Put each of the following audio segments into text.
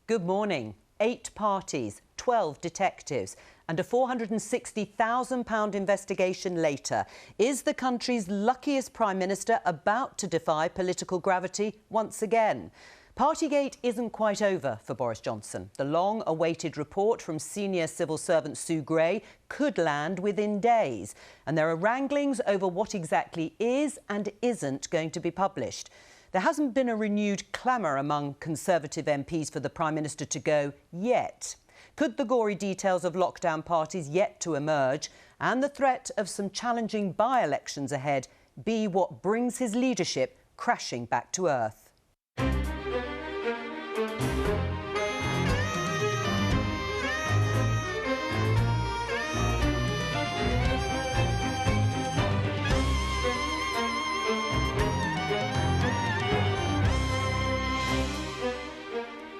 Good morning. 8 parties, 12 detectives and a £460,000 investigation later. Is the country's luckiest Prime Minister about to defy political gravity once again? Partygate isn't quite over for Boris Johnson. The long-awaited report from senior civil servant Sue Gray could land within days. And there are wranglings over what exactly is and isn't going to be published. There hasn't been a renewed clamour among Conservative MPs for the Prime Minister to go yet. Could the gory details of lockdown parties yet to emerge and the threat of some challenging by-elections ahead be what brings his leadership crashing back to earth?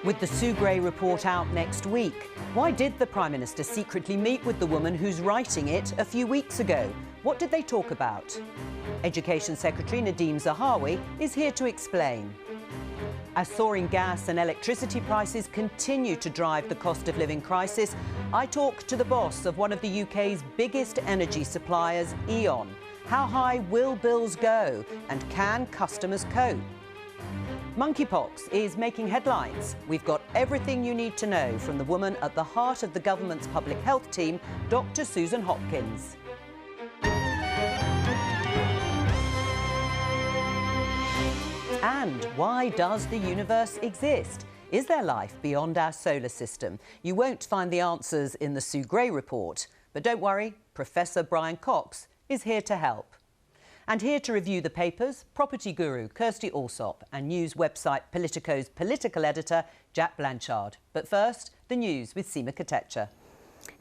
With the Sue Gray report out next week, why did the Prime Minister secretly meet with the woman who's writing it a few weeks ago? What did they talk about? Education Secretary Nadhim Zahawi is here to explain. As soaring gas and electricity prices continue to drive the cost of living crisis, I talk to the boss of one of the UK's biggest energy suppliers, E.ON. How high will bills go and can customers cope? Monkeypox is making headlines. We've got everything you need to know from the woman at the heart of the government's public health team, Dr. Susan Hopkins. And why does the universe exist? Is there life beyond our solar system? You won't find the answers in the Sue Gray report. But don't worry, Professor Brian Cox is here to help. And here to review the papers, property guru Kirstie Allsopp and news website Politico's political editor Jack Blanchard. But first, the news with Seema Katecha.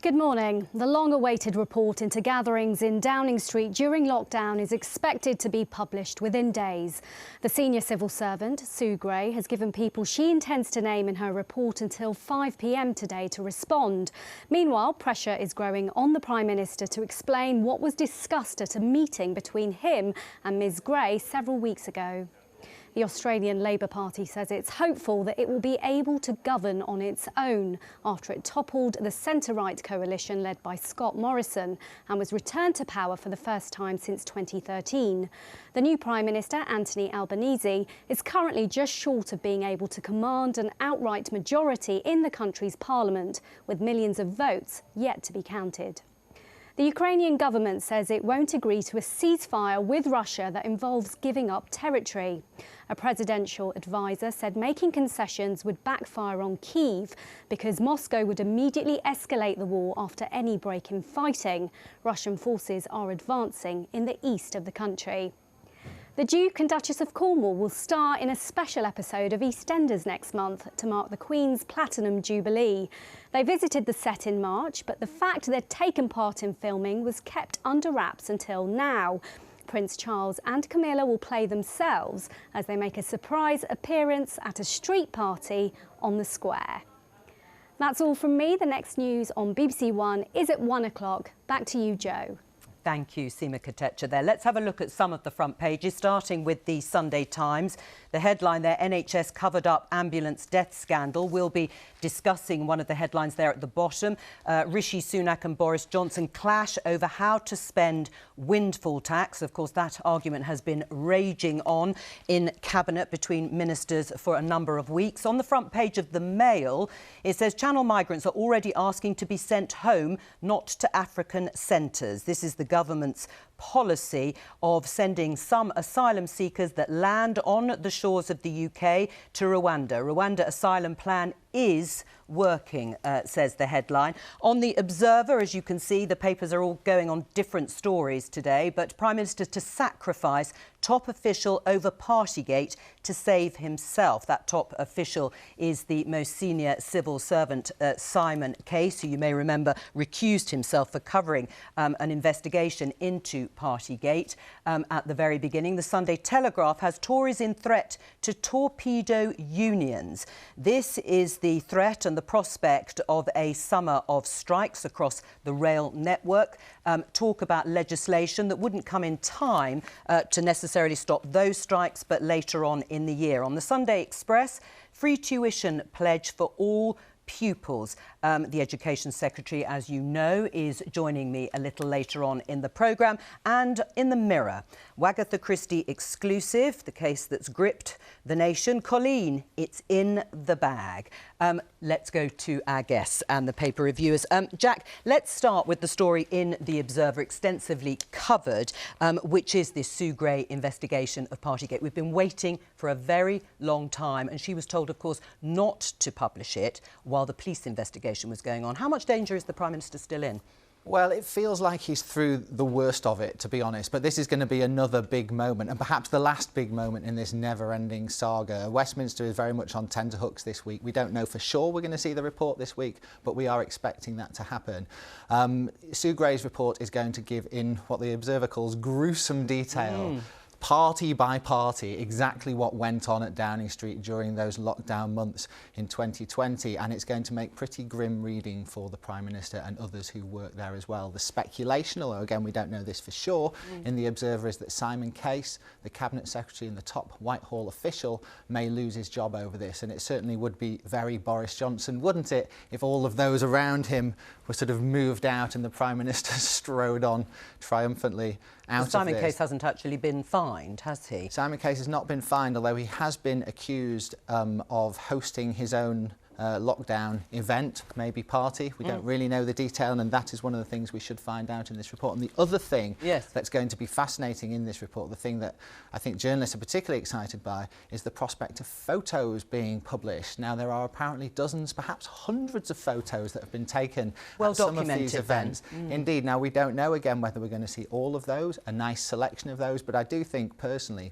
Good morning. The long-awaited report into gatherings in Downing Street during lockdown is expected to be published within days. The senior civil servant, Sue Gray, has given people she intends to name in her report until 5 p.m. today to respond. Meanwhile, pressure is growing on the Prime Minister to explain what was discussed at a meeting between him and Ms Gray several weeks ago. The Australian Labor Party says it's hopeful that it will be able to govern on its own after it toppled the centre-right coalition led by Scott Morrison and was returned to power for the first time since 2013. The new Prime Minister, Anthony Albanese, is currently just short of being able to command an outright majority in the country's parliament, with millions of votes yet to be counted. The Ukrainian government says it won't agree to a ceasefire with Russia that involves giving up territory. A presidential advisor said making concessions would backfire on Kyiv because Moscow would immediately escalate the war after any break in fighting. Russian forces are advancing in the east of the country. The Duke and Duchess of Cornwall will star in a special episode of EastEnders next month to mark the Queen's Platinum Jubilee. They visited the set in March, but the fact they'd taken part in filming was kept under wraps until now. Prince Charles and Camilla will play themselves as they make a surprise appearance at a street party on the square. That's all from me. The next news on BBC One is at 1 o'clock. Back to you, Joe. Thank you, Seema Katecha there. Let's have a look at some of the front pages, starting with the Sunday Times. The headline there, NHS covered up ambulance death scandal. We'll be discussing one of the headlines there at the bottom. Rishi Sunak and Boris Johnson clash over how to spend windfall tax. Of course, that argument has been raging on in Cabinet between ministers for a number of weeks. On the front page of the Mail, it says Channel migrants are already asking to be sent home, not to African centres. This is the government's policy of sending some asylum seekers that land on the shores of the UK to Rwanda. Rwanda asylum plan is working, says the headline. On the Observer, as you can see, the papers are all going on different stories today, but Prime Minister to sacrifice top official over Partygate to save himself. That top official is the most senior civil servant, Simon Case, who you may remember recused himself for covering an investigation into Partygate. At the very beginning, the Sunday Telegraph has Tories in threat to torpedo unions. This is the threat and the prospect of a summer of strikes across the rail network. Talk about legislation that wouldn't come in time to necessarily stop those strikes, but later on in the year. On the Sunday Express, free tuition pledge for all pupils. The Education Secretary, as you know, is joining me a little later on in the programme. And in the Mirror, Wagatha Christie exclusive, the case that's gripped the nation. Colleen, it's in the bag. Let's go to our guests and the paper reviewers. Jack, let's start with the story in The Observer, extensively covered, which is this Sue Gray investigation of Partygate. We've been waiting for a very long time, and she was told, of course, not to publish it while the police investigation was going on. How much danger is the Prime Minister still in? Well, it feels like he's through the worst of it, to be honest, but this is going to be another big moment, and perhaps the last big moment in this never-ending saga. Westminster is very much on tenterhooks this week. We don't know for sure we're going to see the report this week, but we are expecting that to happen. Sue Gray's report is going to give, in what the Observer calls gruesome detail, party by party, exactly what went on at Downing Street during those lockdown months in 2020, and it's going to make pretty grim reading for the Prime Minister and others who work there as well. The speculation, although again we don't know this for sure, in The Observer is that Simon Case, the Cabinet Secretary and the top Whitehall official, may lose his job over this, and it certainly would be very Boris Johnson, wouldn't it, if all of those around him were sort of moved out and the Prime Minister strode on triumphantly out of this. Simon Case hasn't actually been fined, has he? Simon Case has not been fined, although he has been accused of hosting his own lockdown event, maybe party. We don't really know the detail, and that is one of the things we should find out in this report. And the other thing that's going to be fascinating in this report, the thing that I think journalists are particularly excited by, is the prospect of photos being published. Now, there are apparently dozens, perhaps hundreds of photos that have been taken at some of these events. Indeed. Now, we don't know, again, whether we're going to see all of those, a nice selection of those, but I do think, personally,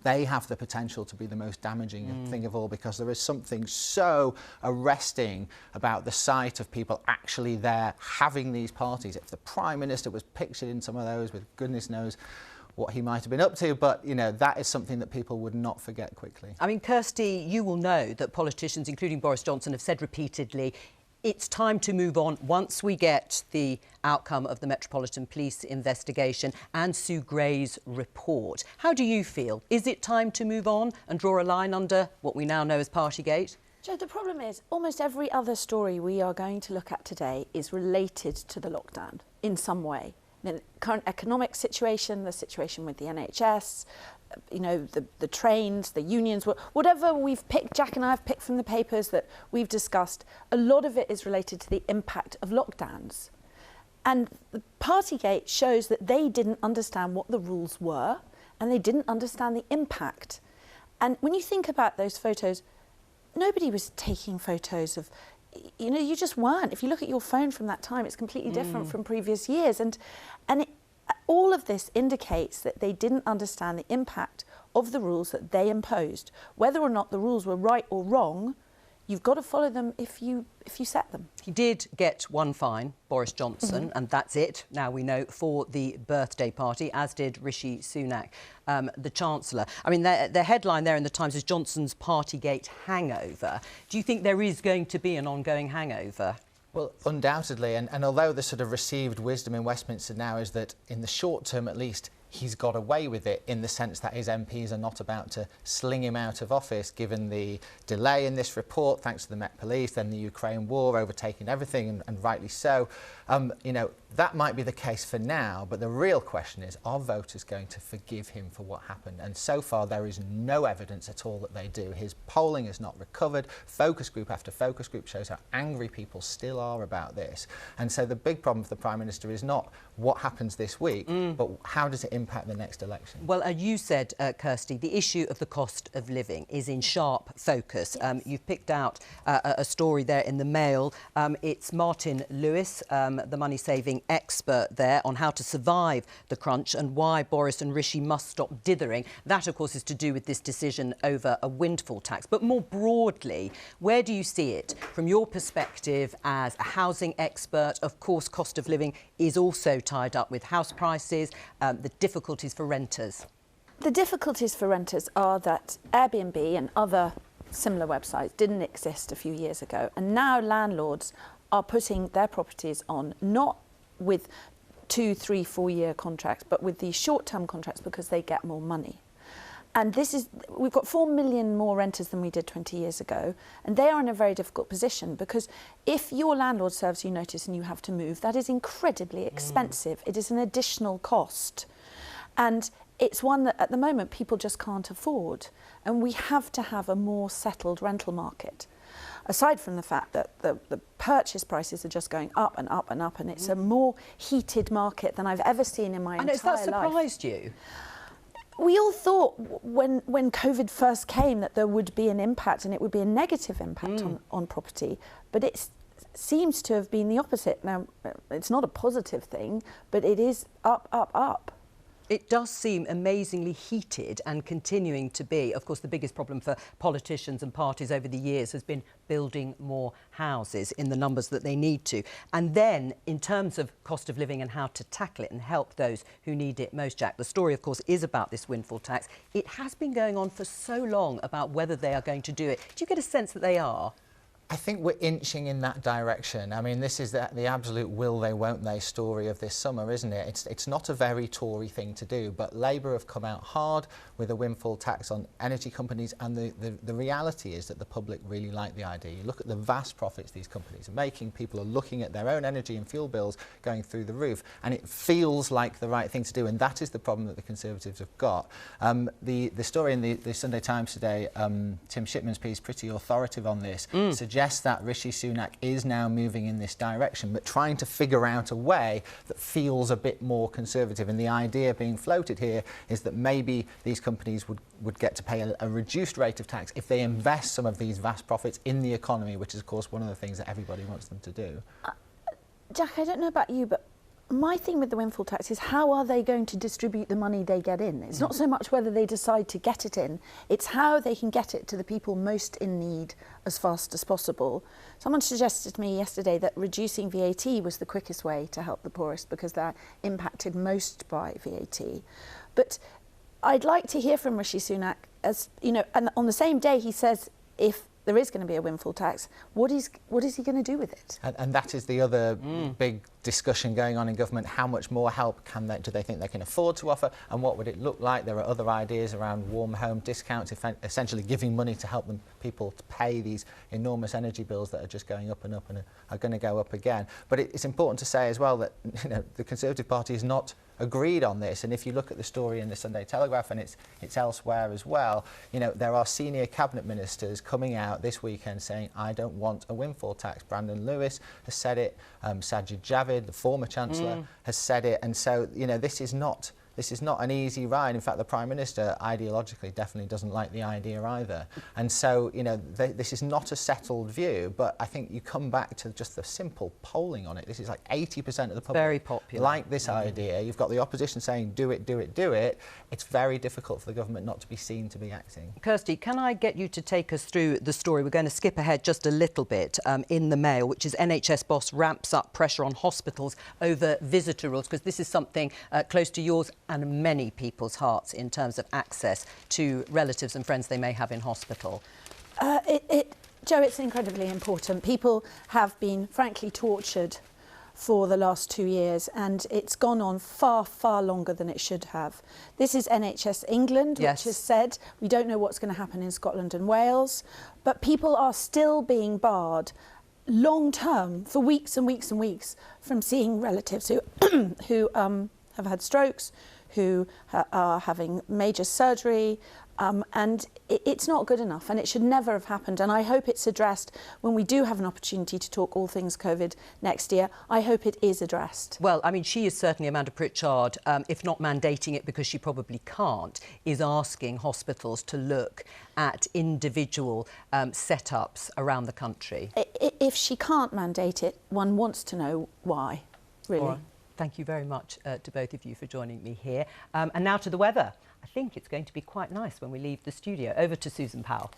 they have the potential to be the most damaging thing of all, because there is something so arresting about the sight of people actually there having these parties. If the Prime Minister was pictured in some of those, with goodness knows what he might have been up to, but, you know, that is something that people would not forget quickly. I mean, Kirstie, you will know that politicians, including Boris Johnson, have said repeatedly it's time to move on once we get the outcome of the Metropolitan Police investigation and Sue Gray's report. How do you feel? Is it time to move on and draw a line under what we now know as Partygate? Joe, the problem is almost every other story we are going to look at today is related to the lockdown in some way. The current economic situation, the situation with the NHS, you know, the trains, the unions, whatever we've picked, Jack and I have picked from the papers that we've discussed, a lot of it is related to the impact of lockdowns. And the Partygate shows that they didn't understand what the rules were, and they didn't understand the impact. And when you think about those photos, nobody was taking photos of, you know, you just weren't. If you look at your phone from that time, it's completely different from previous years. And all of this indicates that they didn't understand the impact of the rules that they imposed. Whether or not the rules were right or wrong, you've got to follow them if you set them. He did get one fine, Boris Johnson, and that's it, now we know, for the birthday party, as did Rishi Sunak, the Chancellor. I mean, the headline there in the Times is Johnson's Partygate hangover. Do you think there is going to be an ongoing hangover? Well, undoubtedly, and although the sort of received wisdom in Westminster now is that in the short term at least he's got away with it, in the sense that his MPs are not about to sling him out of office, given the delay in this report, thanks to the Met Police, then the Ukraine war overtaking everything, and rightly so. You know, that might be the case for now, but the real question is, are voters going to forgive him for what happened? And so far, there is no evidence at all that they do. His polling has not recovered. Focus group after focus group shows how angry people still are about this. And so the big problem for the Prime Minister is not what happens this week, but how does it impact the next election? Well, you said, Kirstie, the issue of the cost of living is in sharp focus. Yes. You've picked out a story there in the Mail. It's Martin Lewis, the money-saving housing expert there on how to survive the crunch and why Boris and Rishi must stop dithering. That, of course, is to do with this decision over a windfall tax. But more broadly, where do you see it from your perspective as a housing expert? Of course, cost of living is also tied up with house prices, the difficulties for renters. The difficulties for renters are that Airbnb and other similar websites didn't exist a few years ago, and now landlords are putting their properties on not with 2, 3, 4-year contracts, but with these short-term contracts because they get more money. And we've got 4 million more renters than we did 20 years ago, and they are in a very difficult position because if your landlord serves you notice and you have to move, that is incredibly expensive. It is an additional cost. And it's one that at the moment people just can't afford. And we have to have a more settled rental market. Aside from the fact that the purchase prices are just going up and up and up, and it's a more heated market than I've ever seen in my entire life. And has that surprised you? We all thought when COVID first came that there would be an impact, and it would be a negative impact on property, but it seems to have been the opposite. Now, it's not a positive thing, but it is up, up, up. It does seem amazingly heated and continuing to be. Of course, the biggest problem for politicians and parties over the years has been building more houses in the numbers that they need to. And then, in terms of cost of living and how to tackle it and help those who need it most, Jack, the story, of course, is about this windfall tax. It has been going on for so long about whether they are going to do it. Do you get a sense that they are? I think we're inching in that direction. I mean, this is the absolute will they, won't they story of this summer, isn't it? It's not a very Tory thing to do, but Labour have come out hard with a windfall tax on energy companies, and the reality is that the public really like the idea. You look at the vast profits these companies are making, people are looking at their own energy and fuel bills going through the roof, and it feels like the right thing to do, and that is the problem that the Conservatives have got. The story in the Sunday Times today, Tim Shipman's piece, pretty authoritative on this, suggests that Rishi Sunak is now moving in this direction, but trying to figure out a way that feels a bit more conservative. And the idea being floated here is that maybe these companies would get to pay a reduced rate of tax if they invest some of these vast profits in the economy, which is, of course, one of the things that everybody wants them to do. Jack, I don't know about you, but my thing with the windfall tax is how are they going to distribute the money they get in? It's not so much whether they decide to get it in, it's how they can get it to the people most in need as fast as possible. Someone suggested to me yesterday that reducing VAT was the quickest way to help the poorest because they're impacted most by VAT. But I'd like to hear from Rishi Sunak, as you know, and on the same day he says if there is going to be a windfall tax, what is he going to do with it? And that is the other big discussion going on in government. How much more help do they think they can afford to offer, and what would it look like? There are other ideas around warm home discounts, essentially giving money to help people to pay these enormous energy bills that are just going up and up and are going to go up again. But it's important to say as well that the Conservative Party is not agreed on this, and if you look at the story in the Sunday Telegraph, and it's elsewhere as well, there are senior cabinet ministers coming out this weekend saying, I don't want a windfall tax. Brandon Lewis has said it, Sajid Javid, the former Chancellor, has said it, and so this is not an easy ride. In fact, the Prime Minister ideologically definitely doesn't like the idea either. And so, this is not a settled view, but I think you come back to just the simple polling on it. This is like 80% of the public very popular. Like this idea. You've got the opposition saying, do it, do it, do it. It's very difficult for the government not to be seen to be acting. Kirstie, can I get you to take us through the story? We're going to skip ahead just a little bit in the Mail, which is NHS boss ramps up pressure on hospitals over visitor rules, because this is something close to yours and many people's hearts in terms of access to relatives and friends they may have in hospital. Jo, it's incredibly important. People have been, frankly, tortured for the last 2 years, and it's gone on far, far longer than it should have. This is NHS England, which has said we don't know what's going to happen in Scotland and Wales, but people are still being barred long term for weeks and weeks and weeks from seeing relatives who have had strokes, who are having major surgery, and it's not good enough, and it should never have happened. And I hope it's addressed when we do have an opportunity to talk all things COVID next year. I hope it is addressed. Well, I mean, she is certainly, Amanda Pritchard, if not mandating it because she probably can't, is asking hospitals to look at individual setups around the country. If she can't mandate it, one wants to know why, really. Thank you very much to both of you for joining me here. And now to the weather. I think it's going to be quite nice when we leave the studio. Over to Susan Powell.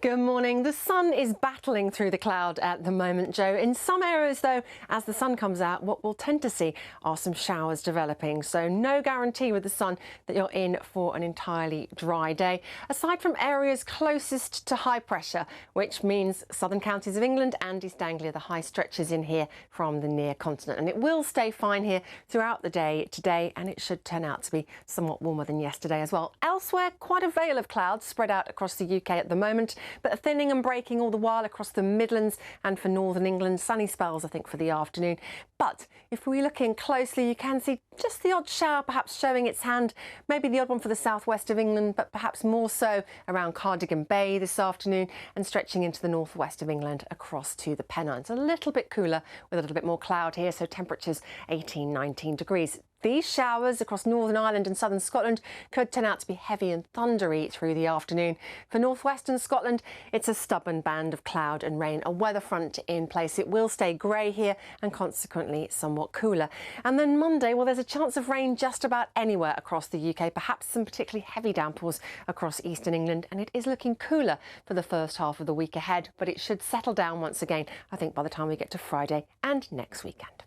Good morning. The sun is battling through the cloud at the moment, Joe. In some areas, though, as the sun comes out, what we'll tend to see are some showers developing. So no guarantee with the sun that you're in for an entirely dry day, aside from areas closest to high pressure, which means southern counties of England and East Anglia, the high stretches in here from the near continent. And it will stay fine here throughout the day today, and it should turn out to be somewhat warmer than yesterday as well. Elsewhere, quite a veil of clouds spread out across the UK at the moment, but thinning and breaking all the while across the Midlands and for northern England. Sunny spells, I think, for the afternoon. But if we look in closely, you can see just the odd shower perhaps showing its hand, maybe the odd one for the southwest of England, but perhaps more so around Cardigan Bay this afternoon and stretching into the northwest of England across to the Pennines. A little bit cooler with a little bit more cloud here, so temperatures 18, 19 degrees. These showers across Northern Ireland and southern Scotland could turn out to be heavy and thundery through the afternoon. For northwestern Scotland, it's a stubborn band of cloud and rain, a weather front in place. It will stay grey here and consequently somewhat cooler. And then Monday, well, there's a chance of rain just about anywhere across the UK, perhaps some particularly heavy downpours across eastern England. And it is looking cooler for the first half of the week ahead, but it should settle down once again, I think, by the time we get to Friday and next weekend.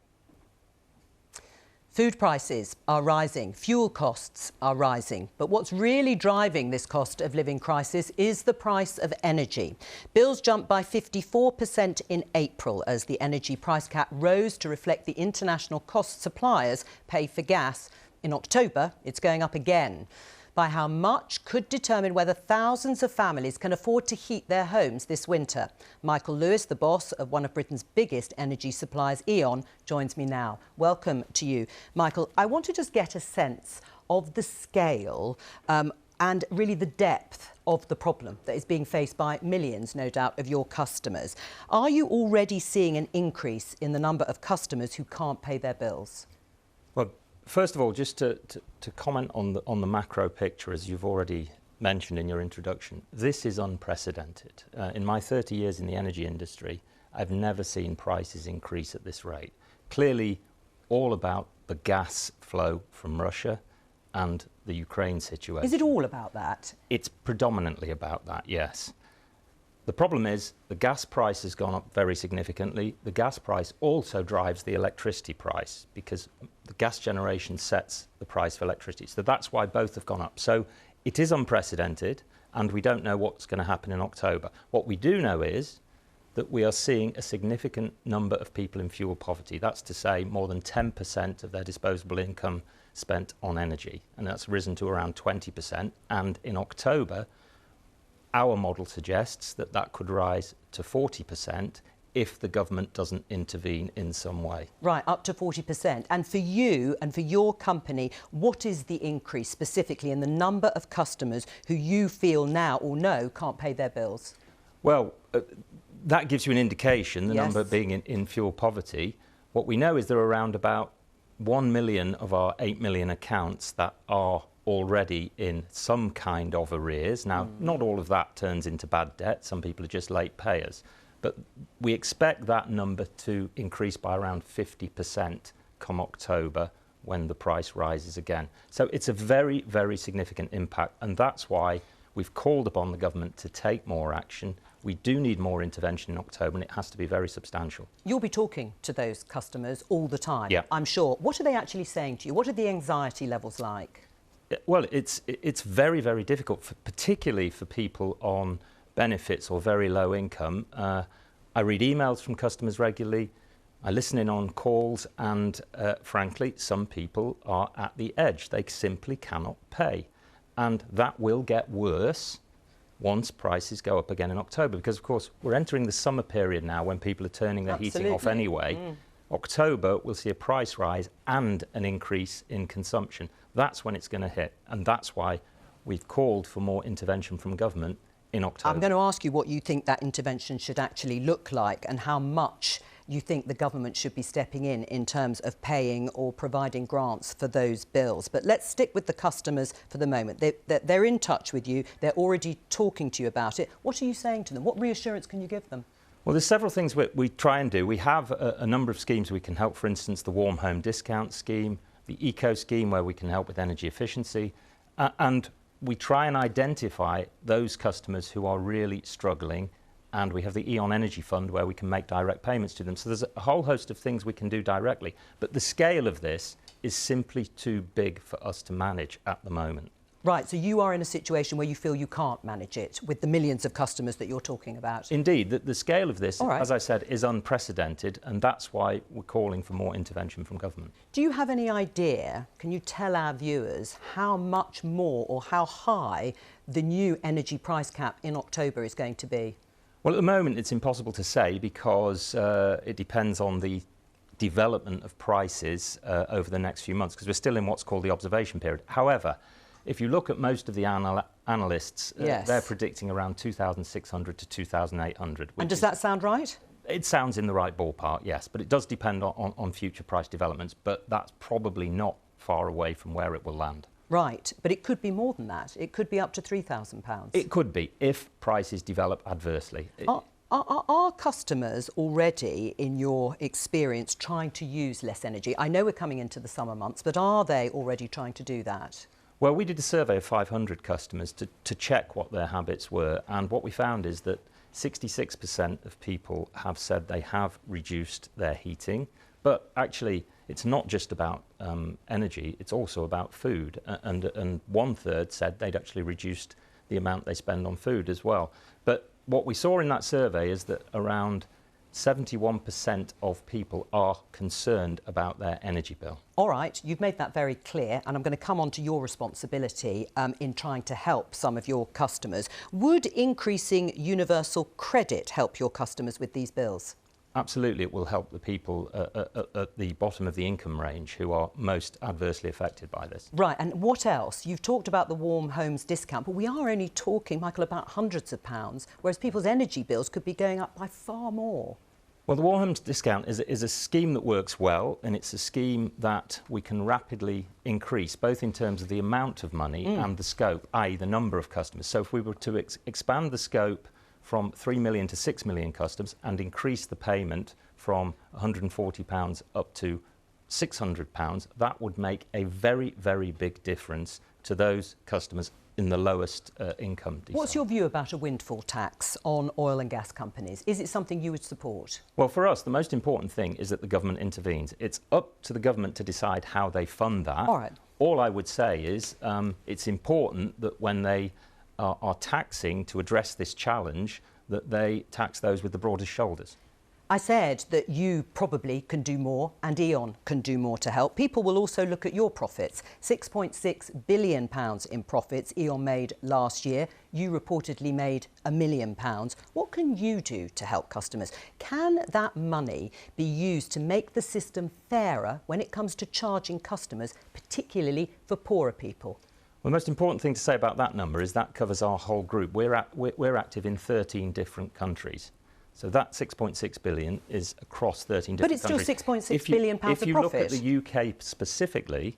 Food prices are rising, fuel costs are rising, but what's really driving this cost of living crisis is the price of energy. Bills jumped by 54% in April as the energy price cap rose to reflect the international cost suppliers pay for gas. In October, it's going up again. By how much could determine whether thousands of families can afford to heat their homes this winter. Michael Lewis, the boss of one of Britain's biggest energy suppliers, E.ON, joins me now. Welcome to you. Michael, I want to just get a sense of the scale and really the depth of the problem that is being faced by millions, no doubt, of your customers. Are you already seeing an increase in the number of customers who can't pay their bills? Well, first of all, just to comment on the macro picture, as you've already mentioned in your introduction, this is unprecedented. In my 30 years in the energy industry, I've never seen prices increase at this rate. Clearly, all about the gas flow from Russia and the Ukraine situation. Is it all about that? It's predominantly about that, yes. The problem is the gas price has gone up very significantly. The gas price also drives the electricity price because the gas generation sets the price for electricity. So that's why both have gone up. So it is unprecedented and we don't know what's going to happen in October. What we do know is that we are seeing a significant number of people in fuel poverty. That's to say more than 10% of their disposable income spent on energy. And that's risen to around 20%. And in October, our model suggests that that could rise to 40% if the government doesn't intervene in some way. Right, up to 40%. And for you and for your company, what is the increase specifically in the number of customers who you feel now or know can't pay their bills? Well, that gives you an indication, the Yes. number being in fuel poverty. What we know is there are around about 1 million of our 8 million accounts that are already in some kind of arrears. Now, not all of that turns into bad debt. Some people are just late payers. But we expect that number to increase by around 50% come October when the price rises again. So it's a very, very significant impact. And that's why we've called upon the government to take more action. We do need more intervention in October, and it has to be very substantial. You'll be talking to those customers all the time, Yeah. I'm sure. What are they actually saying to you? What are the anxiety levels like? Well, it's very, very difficult, particularly for people on benefits or very low income. I read emails from customers regularly. I listen in on calls and, frankly, some people are at the edge. They simply cannot pay. And that will get worse once prices go up again in October, because, of course, we're entering the summer period now when people are turning their heating off anyway. October, we'll see a price rise and an increase in consumption. That's when it's going to hit, and that's why we've called for more intervention from government in October. I'm going to ask you what you think that intervention should actually look like and how much you think the government should be stepping in terms of paying or providing grants for those bills. But let's stick with the customers for the moment. They're in touch with you. They're already talking to you about it. What are you saying to them? What reassurance can you give them? Well, there's several things we try and do. We have a number of schemes we can help. For instance, the Warm Home Discount Scheme, the Eco Scheme, where we can help with energy efficiency, and we try and identify those customers who are really struggling, and we have the E.ON Energy Fund where we can make direct payments to them. So there's a whole host of things we can do directly, but the scale of this is simply too big for us to manage at the moment. Right, so you are in a situation where you feel you can't manage it with the millions of customers that you're talking about. Indeed, the scale of this, as I said, is unprecedented, and that's why we're calling for more intervention from government. Do you have any idea, can you tell our viewers, how much more or how high the new energy price cap in October is going to be? Well, at the moment it's impossible to say because it depends on the development of prices over the next few months, because we're still in what's called the observation period. However, if you look at most of the analysts, they're predicting around 2,600 to 2,800. And does that sound right? It sounds in the right ballpark, yes, but it does depend on future price developments, but that's probably not far away from where it will land. Right, but it could be more than that. It could be up to £3,000. It could be, if prices develop adversely. Are customers already, in your experience, trying to use less energy? I know we're coming into the summer months, but are they already trying to do that? Well, we did a survey of 500 customers to check what their habits were, and what we found is that 66% of people have said they have reduced their heating, but actually it's not just about energy, it's also about food, and 1/3 said they'd actually reduced the amount they spend on food as well. But what we saw in that survey is that around 71% of people are concerned about their energy bill. All right, you've made that very clear, and I'm going to come on to your responsibility in trying to help some of your customers. Would increasing universal credit help your customers with these bills? Absolutely, it will help the people at the bottom of the income range who are most adversely affected by this. Right, and what else? You've talked about the Warm Homes discount, but we are only talking, Michael, about hundreds of pounds, whereas people's energy bills could be going up by far more. Well, the Warm Homes discount is a scheme that works well, and it's a scheme that we can rapidly increase, both in terms of the amount of money and the scope, i.e. the number of customers. So if we were to expand the scope from 3 million to 6 million customers and increase the payment from £140 up to £600, that would make a very, very big difference to those customers in the lowest income decile. What's your view about a windfall tax on oil and gas companies? Is it something you would support? Well, for us, the most important thing is that the government intervenes. It's up to the government to decide how they fund that. All right. All I would say is it's important that when they are taxing to address this challenge, that they tax those with the broadest shoulders. I said that you probably can do more and E.ON can do more to help. People will also look at your profits. £6.6 billion in profits E.ON made last year. You reportedly made £1 million. What can you do to help customers? Can that money be used to make the system fairer when it comes to charging customers, particularly for poorer people? Well, the most important thing to say about that number is that covers our whole group. We're active in 13 different countries. So that 6.6 billion is across 13 different countries. But it's still £6.6 billion of profit. If you look at the UK specifically,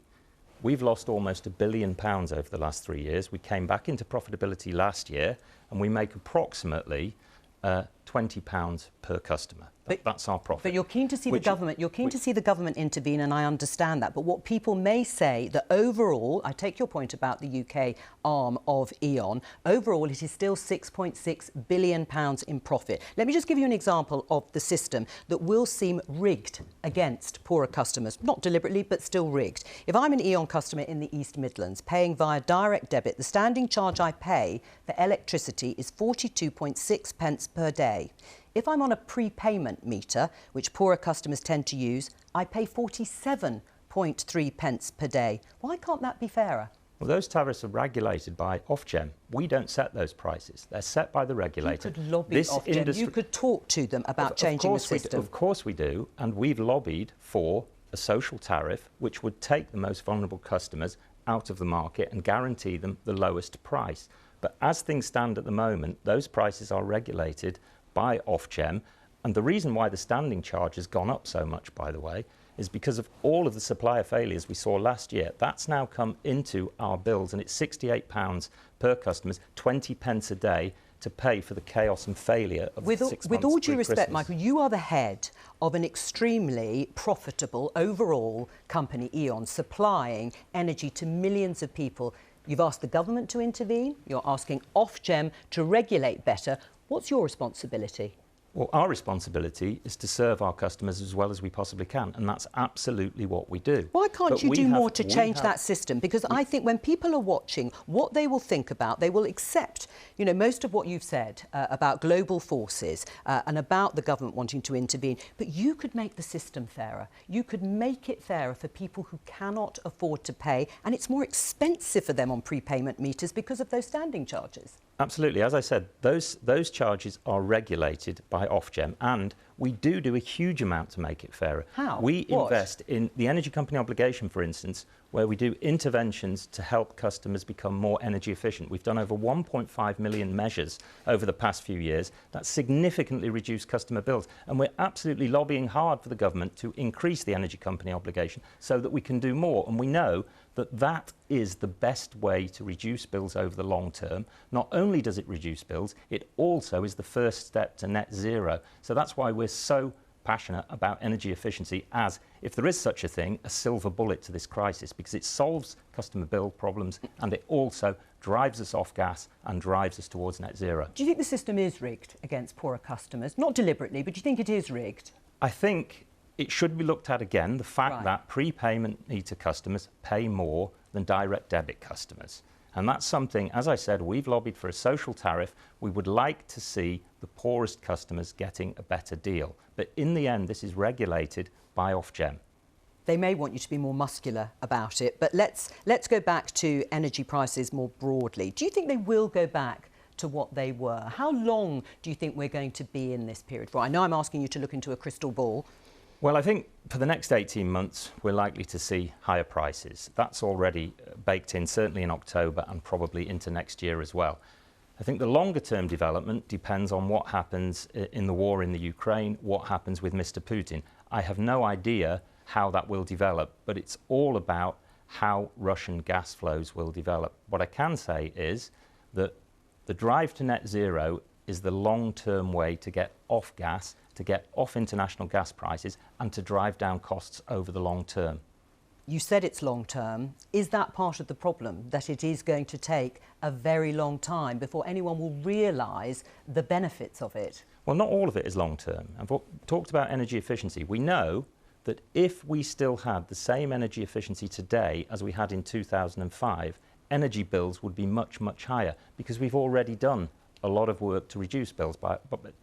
we've lost almost £1 billion over the last 3 years. We came back into profitability last year, and we make approximately £20 per customer. That's our profit. But you're keen to see the government. You're keen to see the government intervene, and I understand that. But what people may say that overall, I take your point about the UK arm of E.ON. Overall, it is still £6.6 billion in profit. Let me just give you an example of the system that will seem rigged against poorer customers, not deliberately, but still rigged. If I'm an E.ON customer in the East Midlands, paying via direct debit, the standing charge I pay for electricity is 42.6 pence per day. If I'm on a prepayment meter, which poorer customers tend to use, I pay 47.3 pence per day. Why can't that be fairer? Well, those tariffs are regulated by Ofgem. We don't set those prices. They're set by the regulator. You could lobby Ofgem. You could talk to them about changing the system. Of course we do, and we've lobbied for a social tariff which would take the most vulnerable customers out of the market and guarantee them the lowest price. But as things stand at the moment, those prices are regulated by Ofgem, and the reason why the standing charge has gone up so much, by the way, is because of all of the supplier failures we saw last year. That's now come into our bills, and it's £68 per customer, 20 pence a day, to pay for the chaos and failure of 6 months With all due respect, pre-Christmas. Michael, you are the head of an extremely profitable overall company, E.ON, supplying energy to millions of people. You've asked the government to intervene. You're asking Ofgem to regulate better. What's your responsibility? Well, our responsibility is to serve our customers as well as we possibly can, and that's absolutely what we do. Why can't you do more to change that system? Because I think when people are watching, what they will think about, they will accept, you know, most of what you've said about global forces and about the government wanting to intervene. But you could make the system fairer. You could make it fairer for people who cannot afford to pay, and it's more expensive for them on prepayment meters because of those standing charges. Absolutely. As I said, those charges are regulated by Ofgem, and we do a huge amount to make it fairer. How? We What? invest in the energy company obligation, for instance, where we do interventions to help customers become more energy efficient. We've done over 1.5 million measures over the past few years that significantly reduce customer bills, and we're absolutely lobbying hard for the government to increase the energy company obligation so that we can do more. And we know that that is the best way to reduce bills over the long term. Not only does it reduce bills, it also is the first step to net zero. So that's why we're so passionate about energy efficiency as, if there is such a thing, a silver bullet to this crisis, because it solves customer bill problems and it also drives us off gas and drives us towards net zero. Do you think the system is rigged against poorer customers? Not deliberately, but do you think it is rigged? I think it should be looked at again, the fact Right. that prepayment meter customers pay more than direct debit customers. And that's something, as I said, we've lobbied for a social tariff. We would like to see the poorest customers getting a better deal. But in the end, this is regulated by Ofgem. They may want you to be more muscular about it, but let's go back to energy prices more broadly. Do you think they will go back to what they were? How long do you think we're going to be in this period for? I know I'm asking you to look into a crystal ball. Well, I think for the next 18 months, we're likely to see higher prices. That's already baked in, certainly in October and probably into next year as well. I think the longer term development depends on what happens in the war in the Ukraine, what happens with Mr. Putin. I have no idea how that will develop, but it's all about how Russian gas flows will develop. What I can say is that the drive to net zero is the long-term way to get off gas, to get off international gas prices and to drive down costs over the long term. You said it's long term. Is that part of the problem, that it is going to take a very long time before anyone will realise the benefits of it? Well, not all of it is long term. I've talked about energy efficiency. We know that if we still had the same energy efficiency today as we had in 2005, energy bills would be much, much higher, because we've already done a lot of work to reduce bills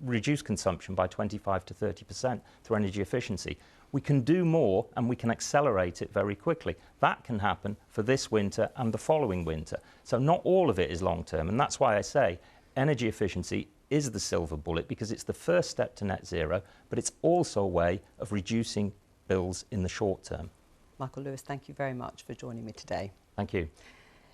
reduce consumption by 25 to 30% through energy efficiency. We can do more and we can accelerate it very quickly. That can happen for this winter and the following winter. So not all of it is long term, and that's why I say energy efficiency is the silver bullet, because it's the first step to net zero, but it's also a way of reducing bills in the short term. Michael Lewis, thank you very much for joining me today. Thank you.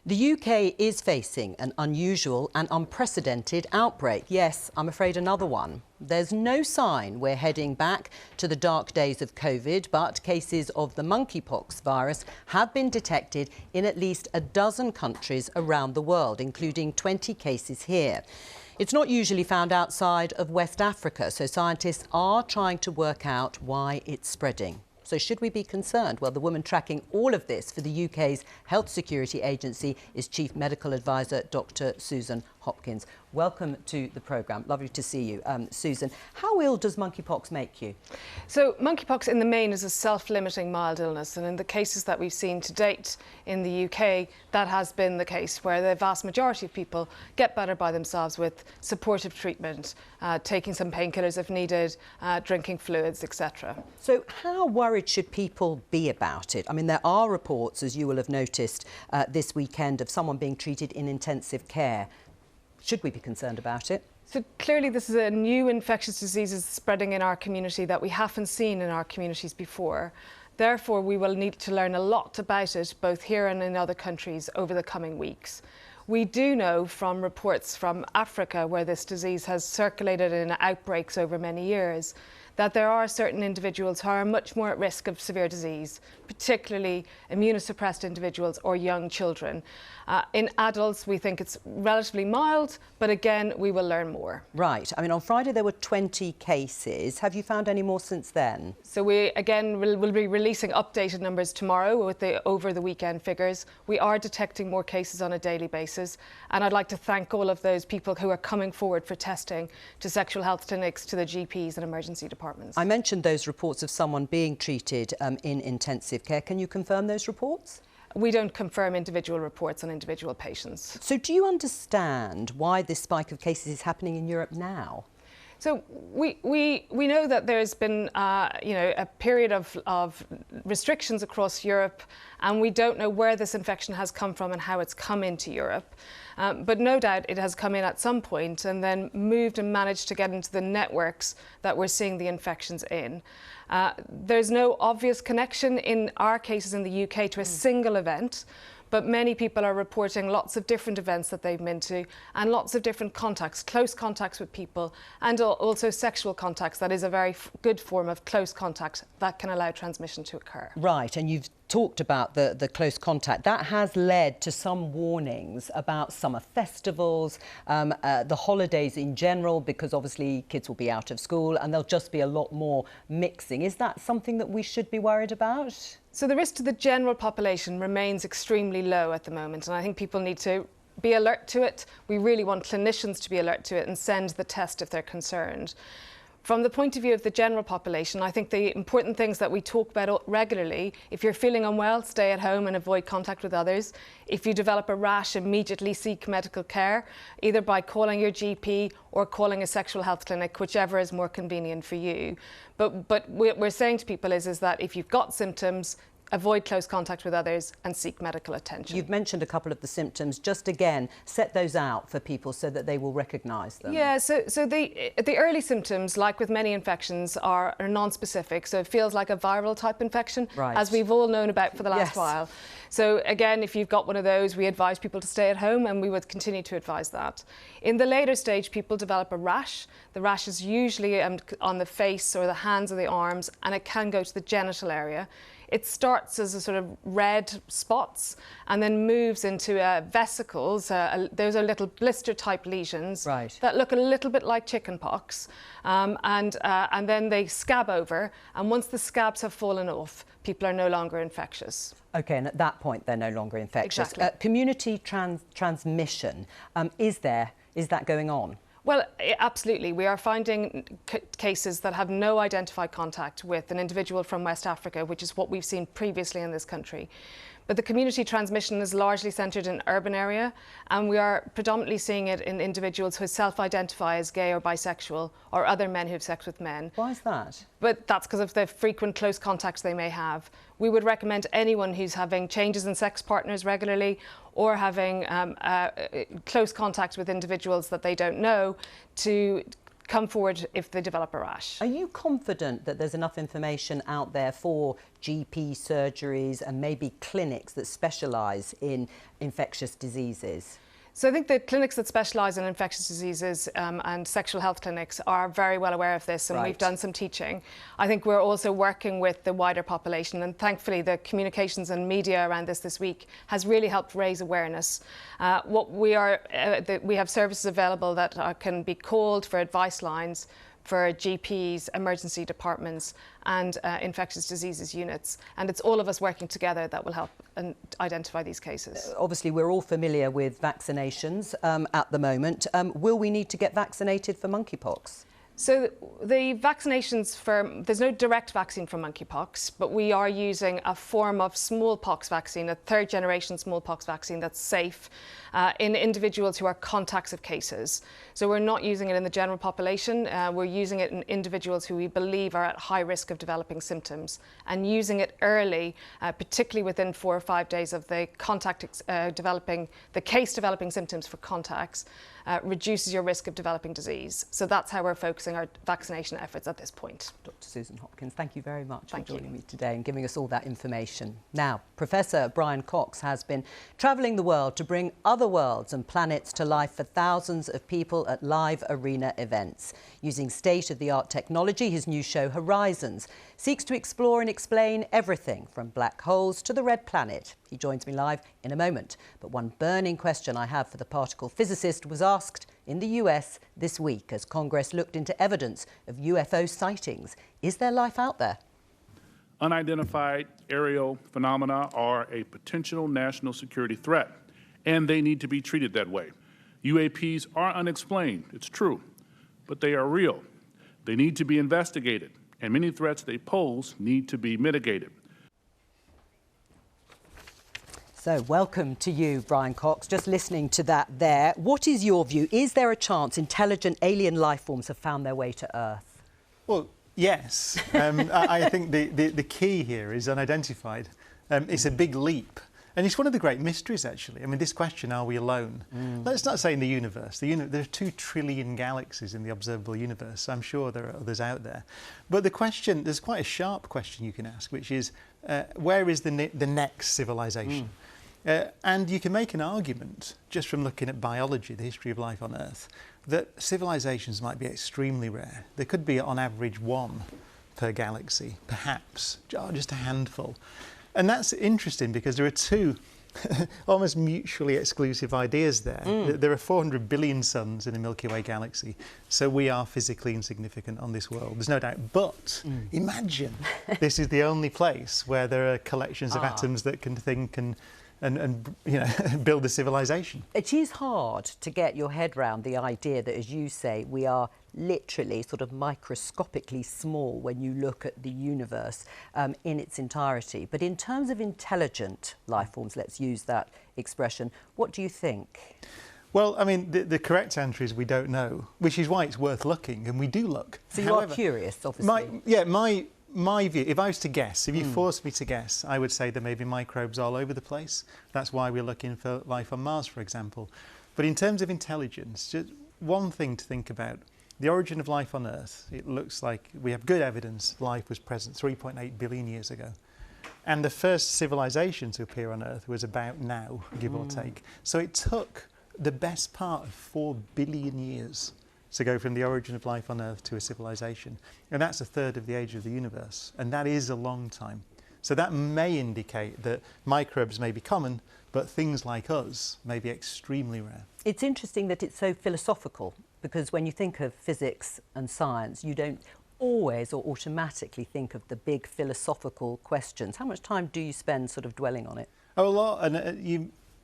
The UK is facing an unusual and unprecedented outbreak. Yes, I'm afraid another one. There's no sign we're heading back to the dark days of COVID, but cases of the monkeypox virus have been detected in at least a dozen countries around the world, including 20 cases here. It's not usually found outside of West Africa, so scientists are trying to work out why it's spreading. So should we be concerned? Well, the woman tracking all of this for the UK's Health Security Agency is Chief Medical Advisor Dr. Susan Hopkins. Welcome to the programme. Lovely to see you. Susan, how ill does monkeypox make you? So monkeypox in the main is a self-limiting mild illness, and in the cases that we've seen to date in the UK, that has been the case, where the vast majority of people get better by themselves with supportive treatment, taking some painkillers if needed, drinking fluids, etc. So how worried should people be about it? I mean, there are reports, as you will have noticed this weekend, of someone being treated in intensive care. Should we be concerned about it? So clearly this is a new infectious disease that's spreading in our community that we haven't seen in our communities before. Therefore, we will need to learn a lot about it, both here and in other countries, over the coming weeks. We do know from reports from Africa, where this disease has circulated in outbreaks over many years, that there are certain individuals who are much more at risk of severe disease, particularly immunosuppressed individuals or young children. In adults, we think it's relatively mild, but again, we will learn more. Right. I mean, on Friday there were 20 cases. Have you found any more since then? So we, again, will be releasing updated numbers tomorrow with the over the weekend figures. We are detecting more cases on a daily basis. And I'd like to thank all of those people who are coming forward for testing to sexual health clinics, to the GPs and emergency departments. I mentioned those reports of someone being treated in intensive care. Can you confirm those reports? We don't confirm individual reports on individual patients. So do you understand why this spike of cases is happening in Europe now? So we know that there's been a period of restrictions across Europe, and we don't know where this infection has come from and how it's come into Europe. But no doubt it has come in at some point and then moved and managed to get into the networks that we're seeing the infections in. There's no obvious connection in our cases in the UK to a single event, but many people are reporting lots of different events that they've been to and lots of different contacts, close contacts with people, and also sexual contacts. That is a very good form of close contact that can allow transmission to occur. Right, and you've talked about the close contact. That has led to some warnings about summer festivals, the holidays in general, because obviously kids will be out of school and there'll just be a lot more mixing. Is that something that we should be worried about? So the risk to the general population remains extremely low at the moment, and I think people need to be alert to it. We really want clinicians to be alert to it and send the test if they're concerned. From the point of view of the general population, I think the important things that we talk about regularly: if you're feeling unwell, stay at home and avoid contact with others. If you develop a rash, immediately seek medical care, either by calling your GP or calling a sexual health clinic, whichever is more convenient for you. But what we're saying to people is that if you've got symptoms, avoid close contact with others and seek medical attention. You've mentioned a couple of the symptoms. Just again, set those out for people so that they will recognise them. Yeah, so the early symptoms, like with many infections, are non-specific. So it feels like a viral type infection, right, as we've all known about for the last while. So again, if you've got one of those, we advise people to stay at home, and we would continue to advise that. In the later stage, people develop a rash. The rash is usually on the face or the hands or the arms, and it can go to the genital area. It starts as a sort of red spots and then moves into vesicles. Those are little blister-type lesions, right, that look a little bit like chickenpox, and then they scab over. And once the scabs have fallen off, people are no longer infectious. OK, and at that point, they're no longer infectious. Exactly. Community transmission, is that going on? Well, absolutely. We are finding cases that have no identified contact with an individual from West Africa, which is what we've seen previously in this country. But the community transmission is largely centred in urban area, and we are predominantly seeing it in individuals who self-identify as gay or bisexual, or other men who have sex with men. Why is that? But that's because of the frequent close contacts they may have. We would recommend anyone who's having changes in sex partners regularly or having close contact with individuals that they don't know to come forward if they develop a rash. Are you confident that there's enough information out there for GP surgeries and maybe clinics that specialise in infectious diseases? So I think the clinics that specialise in infectious diseases and sexual health clinics are very well aware of this, and right, we've done some teaching. I think we're also working with the wider population, and thankfully the communications and media around this week has really helped raise awareness. We have services available that can be called for advice lines for GPs, emergency departments and infectious diseases units. And it's all of us working together that will help and identify these cases. Obviously, we're all familiar with vaccinations at the moment. Will we need to get vaccinated for monkeypox? So the vaccinations there's no direct vaccine for monkeypox, but we are using a form of smallpox vaccine, a third-generation smallpox vaccine that's safe in individuals who are contacts of cases. So we're not using it in the general population, we're using it in individuals who we believe are at high risk of developing symptoms, and using it early, particularly within 4 or 5 days of the case developing symptoms for contacts, reduces your risk of developing disease. So that's how we're focusing focusing our vaccination efforts at this point. Dr. Susan Hopkins, thank you very much Thank for joining you. me today and giving us all that information. Now, Professor Brian Cox has been travelling the world to bring other worlds and planets to life for thousands of people at live arena events. Using state-of-the-art technology, his new show Horizons seeks to explore and explain everything from black holes to the red planet. He joins me live in a moment. But one burning question I have for the particle physicist was asked in the US this week as Congress looked into evidence of UFO sightings. Is there life out there? Unidentified aerial phenomena are a potential national security threat, and they need to be treated that way. UAPs are unexplained, it's true, but they are real. They need to be investigated, and many threats they pose need to be mitigated. So welcome to you, Brian Cox. Just listening to that there, what is your view? Is there a chance intelligent alien life forms have found their way to Earth? Well, yes. I think the key here is unidentified. It's a big leap. And it's one of the great mysteries, actually. I mean, this question, are we alone? Let's not say in the universe. There are 2 trillion galaxies in the observable universe. I'm sure there are others out there. But the question, there's quite a sharp question you can ask, which is, where is the next civilization? And you can make an argument, just from looking at biology, the history of life on Earth, that civilizations might be extremely rare. There could be, on average, 1 per galaxy, perhaps, just a handful. And that's interesting because there are 2 almost mutually exclusive ideas there. There are 400 billion suns in the Milky Way galaxy, so we are physically insignificant on this world, there's no doubt. But imagine this is the only place where there are collections of atoms that can think and you know, build a civilization. It is hard to get your head round the idea that, as you say, we are literally sort of microscopically small when you look at the universe in its entirety. But in terms of intelligent life forms, let's use that expression, what do you think? Well, I mean, the correct answer is we don't know, which is why it's worth looking, and we do look. So you are curious, obviously. My view, if I was to guess, if you forced me to guess, I would say there may be microbes all over the place. That's why we're looking for life on Mars, for example. But in terms of intelligence, just one thing to think about. The origin of life on Earth, it looks like we have good evidence life was present 3.8 billion years ago. And the first civilization to appear on Earth was about now, give or take. So it took the best part of 4 billion years to go from the origin of life on Earth to a civilization. And that's 1/3 of the age of the universe. And that is a long time. So that may indicate that microbes may be common, but things like us may be extremely rare. It's interesting that it's so philosophical, because when you think of physics and science, you don't always or automatically think of the big philosophical questions. How much time do you spend sort of dwelling on it? Oh, a lot. And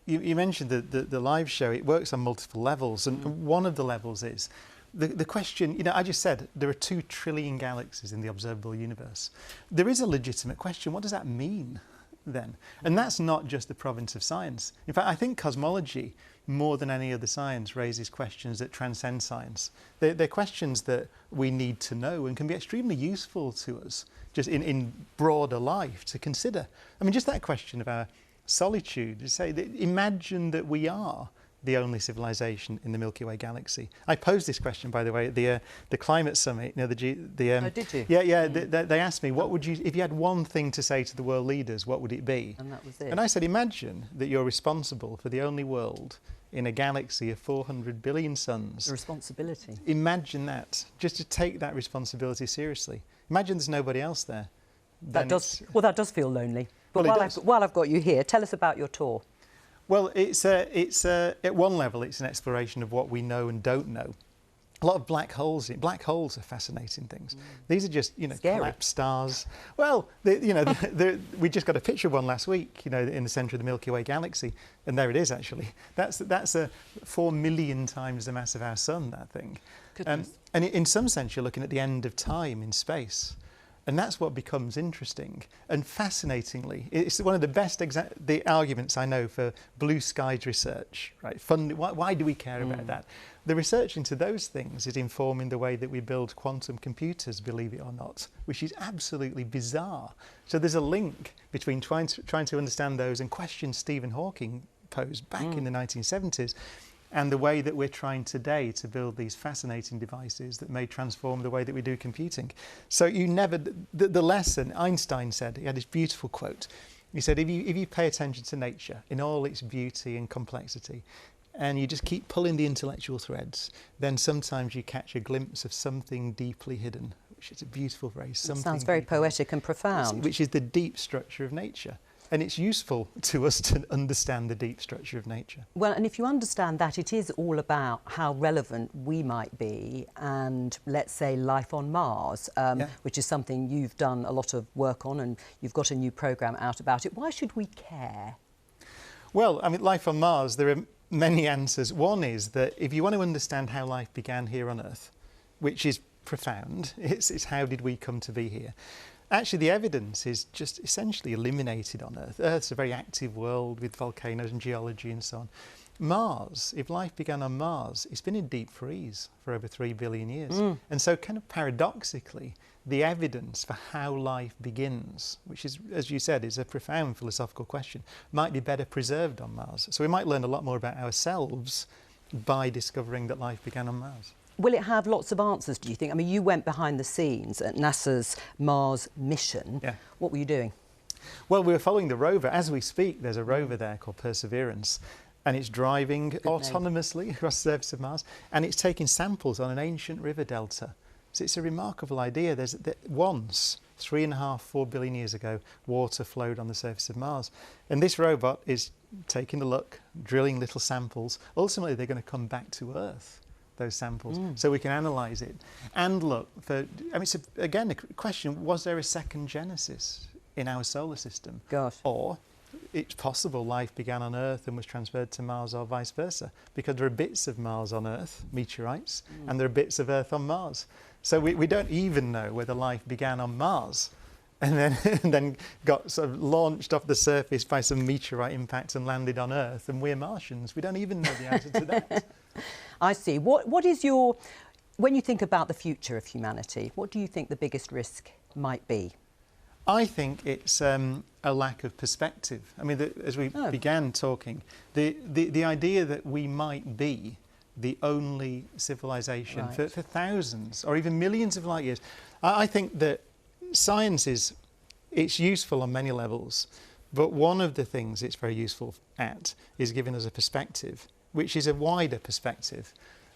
you mentioned the live show. It works on multiple levels. And one of the levels is the question, you know, I just said there are 2 trillion galaxies in the observable universe. There is a legitimate question. What does that mean then? And that's not just the province of science. In fact, I think cosmology, more than any other science, raises questions that transcend science. They're questions that we need to know and can be extremely useful to us just in broader life to consider. I mean, just that question of our solitude, to say that imagine that we are the only civilization in the Milky Way galaxy. I posed this question, by the way, at the climate summit. You know, oh, did you? Yeah. They asked me, what would you, if you had one thing to say to the world leaders, what would it be? And that was it. And I said, imagine that you're responsible for the only world in a galaxy of 400 billion suns. The responsibility. Imagine that. Just to take that responsibility seriously. Imagine there's nobody else there. That does feel lonely. But Well, while I've got you here, tell us about your tour. Well, it's at one level, it's an exploration of what we know and don't know. A lot of black holes. Black holes are fascinating things. These are just, you know, scary. collapsed stars. Well, we just got a picture of one last week, you know, in the centre of the Milky Way galaxy, and there it is actually. That's 4 million times the mass of our sun. That thing. And in some sense, you're looking at the end of time in space. And that's what becomes interesting. And fascinatingly, it's one of the best the arguments I know for blue skies research. Right? Why do we care about that? The research into those things is informing the way that we build quantum computers, believe it or not, which is absolutely bizarre. So there's a link between trying to understand those and questions Stephen Hawking posed back in the 1970s. and the way that we're trying today to build these fascinating devices that may transform the way that we do computing. So you never, the lesson, Einstein said, he had this beautiful quote. He said, if you pay attention to nature in all its beauty and complexity, and you just keep pulling the intellectual threads, then sometimes you catch a glimpse of something deeply hidden, which is a beautiful phrase. Sounds very poetic and profound. Which is the deep structure of nature. And it's useful to us to understand the deep structure of nature. Well, and if you understand that, it is all about how relevant we might be and, let's say, life on Mars, which is something you've done a lot of work on, and you've got a new programme out about it. Why should we care? Well, I mean, life on Mars, there are many answers. One is that if you want to understand how life began here on Earth, which is profound, it's how did we come to be here? Actually, the evidence is just essentially eliminated on Earth. Earth's a very active world with volcanoes and geology and so on. Mars, if life began on Mars, it's been in deep freeze for over 3 billion years. And so kind of paradoxically, the evidence for how life begins, which is, as you said, is a profound philosophical question, might be better preserved on Mars. So we might learn a lot more about ourselves by discovering that life began on Mars. Will it have lots of answers, do you think? I mean, you went behind the scenes at NASA's Mars mission. Yeah. What were you doing? Well, we were following the rover. As we speak, there's a rover there called Perseverance, and it's driving autonomously across the surface of Mars, and it's taking samples on an ancient river delta. So it's a remarkable idea. Once, 3.5–4 billion years ago, water flowed on the surface of Mars. And this robot is taking a look, drilling little samples. Ultimately, they're going to come back to Earth, those samples, so we can analyse it and look for, I mean, it's again a question, was there a second Genesis in our solar system? Gosh. Or it's possible life began on Earth and was transferred to Mars, or vice versa, because there are bits of Mars on Earth, meteorites, and there are bits of Earth on Mars. So we don't even know whether life began on Mars and then got sort of launched off the surface by some meteorite impact and landed on Earth, and we're Martians. We don't even know the answer to that. I see. What is your, when you think about the future of humanity, what do you think the biggest risk might be? I think it's a lack of perspective. I mean, as we began talking, the idea that we might be the only civilization for thousands or even millions of light years. I think that science it's useful on many levels, but one of the things it's very useful at is giving us a perspective, which is a wider perspective.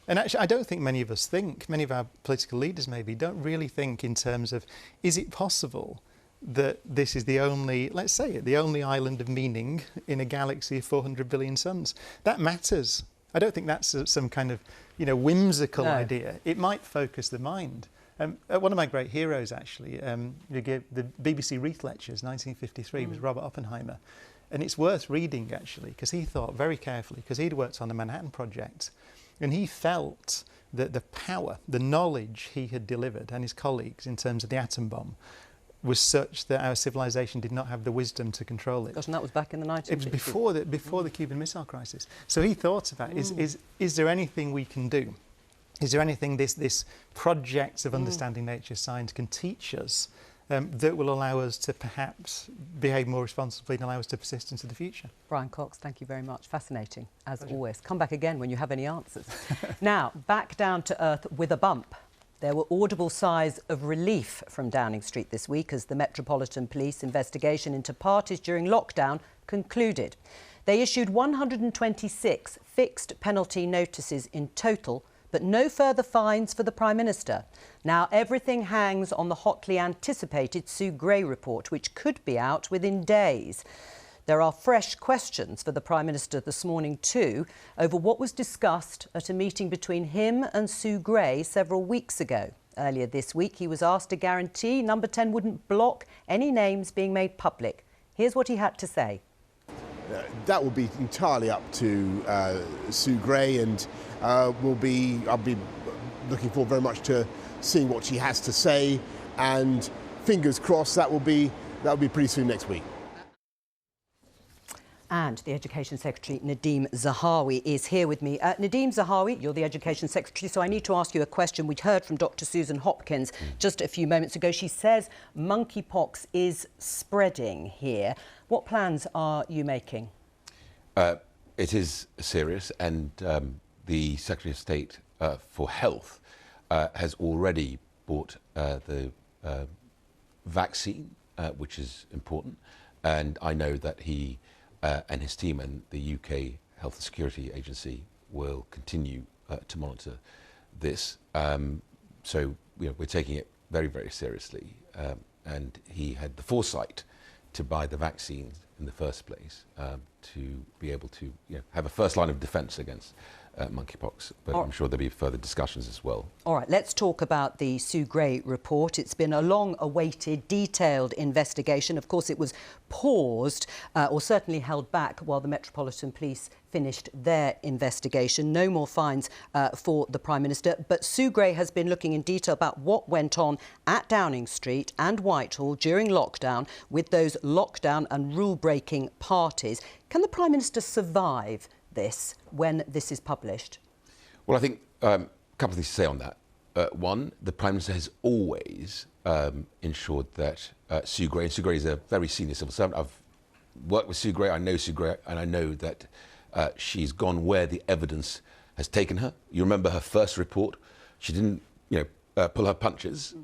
And actually, I don't think many of us think, many of our political leaders maybe, don't really think in terms of, is it possible that this is the only, let's say it, the only island of meaning in a galaxy of 400 billion suns? That matters. I don't think that's some kind of, whimsical idea. It might focus the mind. One of my great heroes, actually, the BBC Reith Lectures, 1953, was Robert Oppenheimer. And it's worth reading, actually, because he thought very carefully, because he'd worked on the Manhattan Project, and he felt that the power, the knowledge he had delivered, and his colleagues, in terms of the atom bomb, was such that our civilization did not have the wisdom to control it. Gosh, and that was back in the 1950s. It was before the Cuban Missile Crisis. So he thought about, is there anything we can do? Is there anything this project of understanding nature science can teach us that will allow us to perhaps behave more responsibly and allow us to persist into the future? Brian Cox, thank you very much. Fascinating, as always. Come back again when you have any answers. Now, back down to earth with a bump. There were audible sighs of relief from Downing Street this week as the Metropolitan Police investigation into parties during lockdown concluded. They issued 126 fixed penalty notices in total, but no further fines for the Prime Minister. Now, everything hangs on the hotly anticipated Sue Gray report, which could be out within days. There are fresh questions for the Prime Minister this morning too over what was discussed at a meeting between him and Sue Gray several weeks ago. Earlier this week, he was asked to guarantee Number 10 wouldn't block any names being made public. Here's what he had to say. That will be entirely up to Sue Gray, and I'll be looking forward very much to seeing what she has to say, and fingers crossed that will be pretty soon next week. And the Education Secretary, Nadhim Zahawi, is here with me. Nadhim Zahawi, you're the Education Secretary, so I need to ask you a question. We'd heard from Dr. Susan Hopkins just a few moments ago. She says monkeypox is spreading here. What plans are you making? It is serious, and the Secretary of State for Health has already bought the vaccine, which is important, and I know that he and his team and the UK Health and Security Agency will continue to monitor this. So we're taking it very, very seriously, and he had the foresight to buy the vaccine in the first place, to be able to have a first line of defence against monkeypox. But I'm sure there'll be further discussions as well. All right, let's talk about the Sue Gray report. It's been a long-awaited, detailed investigation. Of course, it was paused, or certainly held back, while the Metropolitan Police finished their investigation. No more fines for the Prime Minister. But Sue Gray has been looking in detail about what went on at Downing Street and Whitehall during lockdown with those lockdown and rule-breaking parties. Can the Prime Minister survive this when this is published? Well, I think a couple of things to say on that. One, the Prime Minister has always ensured that Sue Gray, and Sue Gray is a very senior civil servant. I've worked with Sue Gray, I know Sue Gray, and I know that she's gone where the evidence has taken her. You remember her first report, she didn't pull her punches.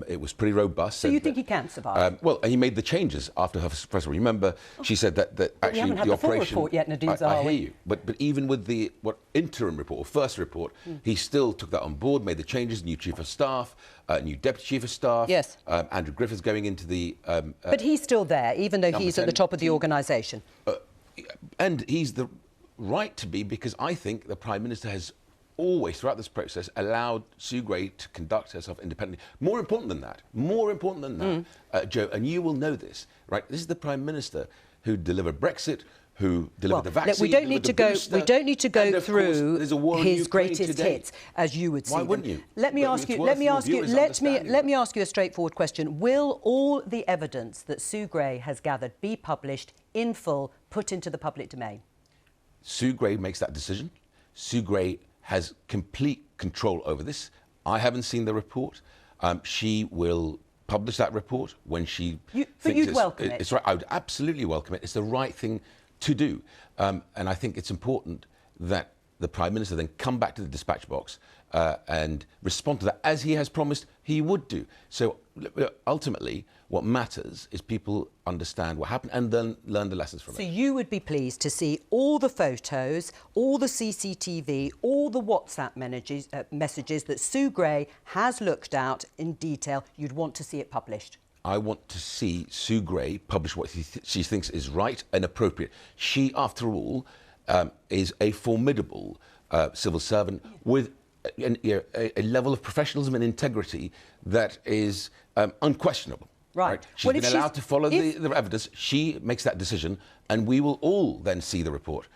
It was pretty robust. So you think he can survive? Well, and he made the changes after her first report. Remember, she said that actually we haven't had the the full operation... report yet, Nadhim Zahawi. I hear you. But even with the interim report, or first report, he still took that on board, made the changes, new chief of staff, new deputy chief of staff. Yes. Andrew Griffiths going into the... but he's still there, even though he's at the top of the organisation. And he's the right to be, because I think the Prime Minister has always, throughout this process, allowed Sue Gray to conduct herself independently. More important than that, Joe, and you will know this, right? This is the Prime Minister who delivered Brexit, who delivered the vaccine. We don't need to go. We don't need to go through his greatest hits, as you would see. Why wouldn't you? Let me ask you. Let me ask you a straightforward question. Will all the evidence that Sue Gray has gathered be published in full, put into the public domain? Sue Gray makes that decision. Sue Gray has complete control over this. I haven't seen the report. She will publish that report when she thinks you'd welcome it. It's right. I would absolutely welcome it. It's the right thing to do. And I think it's important that the Prime Minister then come back to the dispatch box and respond to that, as he has promised he would do. So ultimately, what matters is people understand what happened and then learn the lessons from it. So you would be pleased to see all the photos, all the CCTV, all the WhatsApp messages that Sue Gray has looked at in detail. You'd want to see it published? I want to see Sue Gray publish what she thinks is right and appropriate. She, after all, is a formidable civil servant with a level of professionalism and integrity that is unquestionable. Right. She's been allowed to follow the evidence. She makes that decision, and we will all then see the report.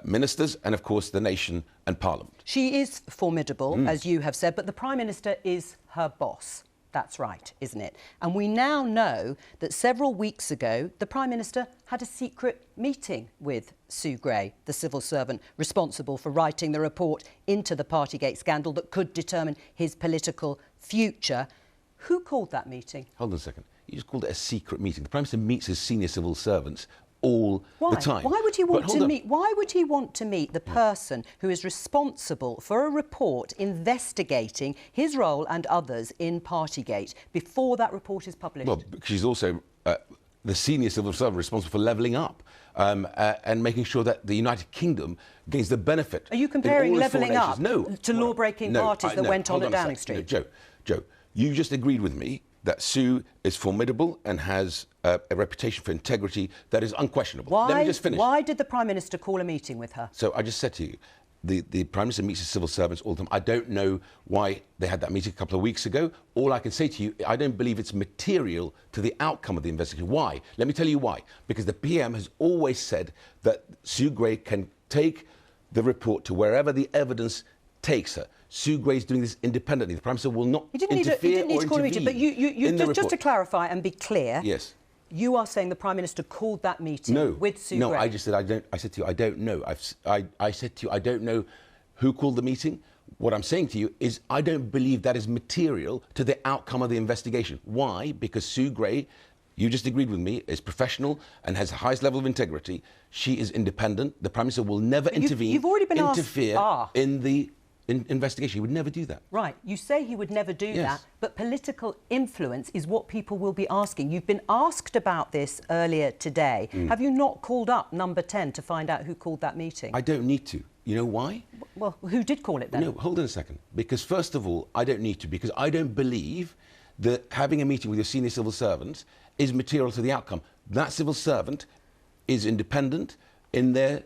Ministers and, of course, the nation and Parliament. She is formidable, as you have said, but the Prime Minister is her boss. That's right, isn't it? And we now know that several weeks ago, the Prime Minister had a secret meeting with Sue Gray, the civil servant responsible for writing the report into the Partygate scandal that could determine his political future. Who called that meeting? Hold on a second. You just called it a secret meeting. The Prime Minister meets his senior civil servants all the time. Why would he want to meet? Why would he want to meet the person who is responsible for a report investigating his role and others in Partygate before that report is published? Well, because she's also the senior civil servant responsible for levelling up and making sure that the United Kingdom gains the benefit. Are you comparing levelling up to law-breaking parties that went on at Downing Street? No, Joe, you just agreed with me that Sue is formidable and has a reputation for integrity that is unquestionable. Let me just finish. Why did the Prime Minister call a meeting with her? So I just said to you, the Prime Minister meets his civil servants all the time. I don't know why they had that meeting a couple of weeks ago. All I can say to you, I don't believe it's material to the outcome of the investigation. Why? Let me tell you why. Because the PM has always said that Sue Gray can take the report to wherever the evidence takes her. Sue Gray's doing this independently. The Prime Minister will not interfere He didn't need to call a meeting, but just to clarify and be clear. Yes. You are saying the Prime Minister called that meeting with Sue Gray? No, I just said I don't. I said to you, I don't know. I said to you, I don't know who called the meeting. What I'm saying to you is I don't believe that is material to the outcome of the investigation. Why? Because Sue Gray you just agreed with me, is professional and has the highest level of integrity. She is independent. The Prime Minister will never intervene, you've already been interfere asked, in the investigation. He would never do that. Right. You say he would never do Yes. that, but political influence is what people will be asking. You've been asked about this earlier today. Have you not called up number 10 to find out who called that meeting? I don't need to. You know why? Well, who did call it then? No, hold on a second. Because first of all, I don't need to, because I don't believe that having a meeting with your senior civil servant is material to the outcome. That civil servant is independent in their